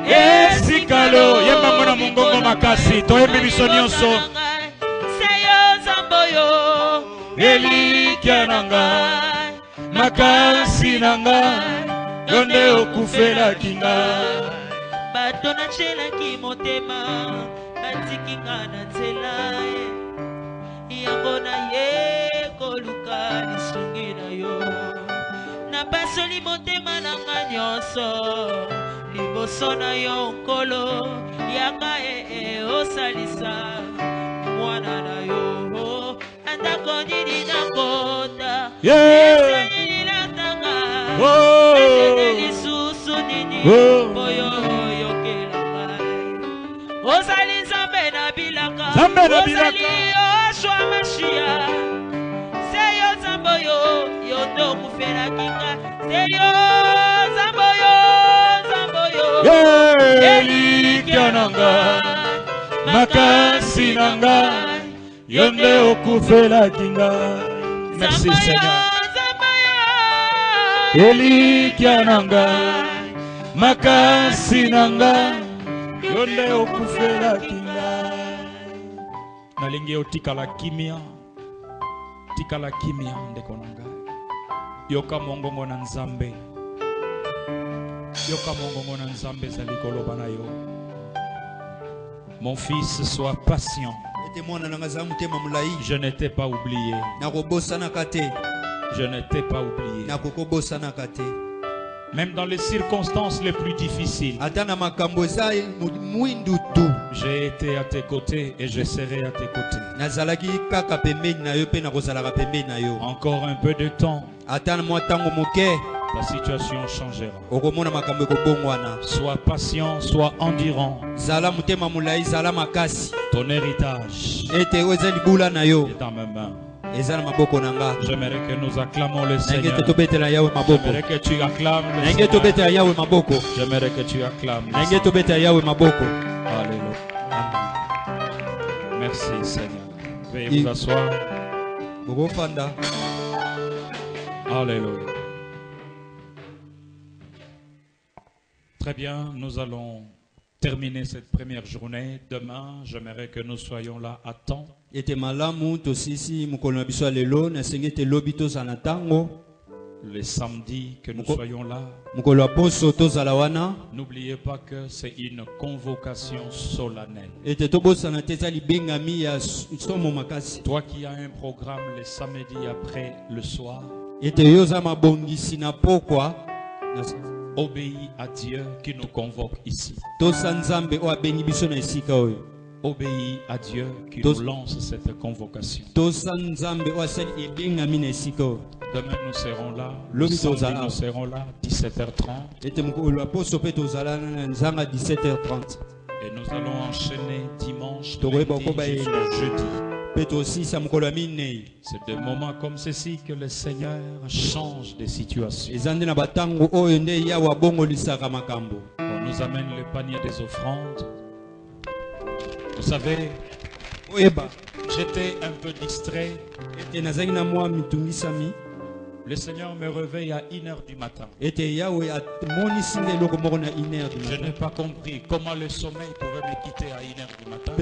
esikalo yemba mona mongongo makasi, toyembi biso nyonso. Seyo zamboyo, elikya na ngai, makasi na ngai, yo nde okufelaki ngai. bato nacelaki motema, batiki nga na nzela ye, yango na ye koluka lisungi na yo. Napasoli motema na nga nyonso, liboso na yo nkolo, yanga osalisa mwana na yo. Andako nini nakota, ese nini natanga, ese lisusu nini boyo yokela ngai. Ozali Nzambe na bilaka, ozali Yoshua Mashia, seyo Zamboyo, yo ndo okufelaki ngai, seyo Zamboyo, Zamboyo, elikya na ngai, makasi na ngai, yo nde okufelaki ngai. Merci Seigneur. Elikya na ngai, makasi na ngai, yo nde okufelaki ngai. Nalingi otikala kimia, tikala kimia ndeko na ngai. Yoka mongongo na Nzambe, yoka mongongo na Nzambe zali koloba na yo. Mon fils, sois patient. Je ne t'ai pas oublié. Je ne t'ai pas oublié. Même dans les circonstances les plus difficiles, j'ai été à tes côtés et je serai à tes côtés. Encore un peu de temps, ta situation changera. Sois patient, sois endurant. Ton héritage est dans mes mains. J'aimerais que nous acclamons le Seigneur. J'aimerais que tu acclames le Seigneur. J'aimerais que tu acclames le Seigneur. Alléluia. Merci Seigneur. Veuillez vous asseoir. Alléluia. Très bien, nous allons terminer cette première journée. Demain, j'aimerais que nous soyons là à temps. Les samedis, que nous soyons là. N'oubliez pas que c'est une convocation solennelle. Toi qui as un programme les samedis après le soir, obéis à Dieu qui nous convoque ici. Obéis à Dieu qui nous lance cette convocation. Demain nous serons là, le samedi nous serons là, 17h30. Et nous allons enchaîner dimanche, lundi jusqu'au jeudi. C'est des moments comme ceci que le Seigneur change des situations. On nous amène le panier des offrandes. Vous savez, j'étais un peu distrait. Le Seigneur me réveille à 1h du matin. Je n'ai pas compris comment le sommeil pouvait me quitter à 1h du matin.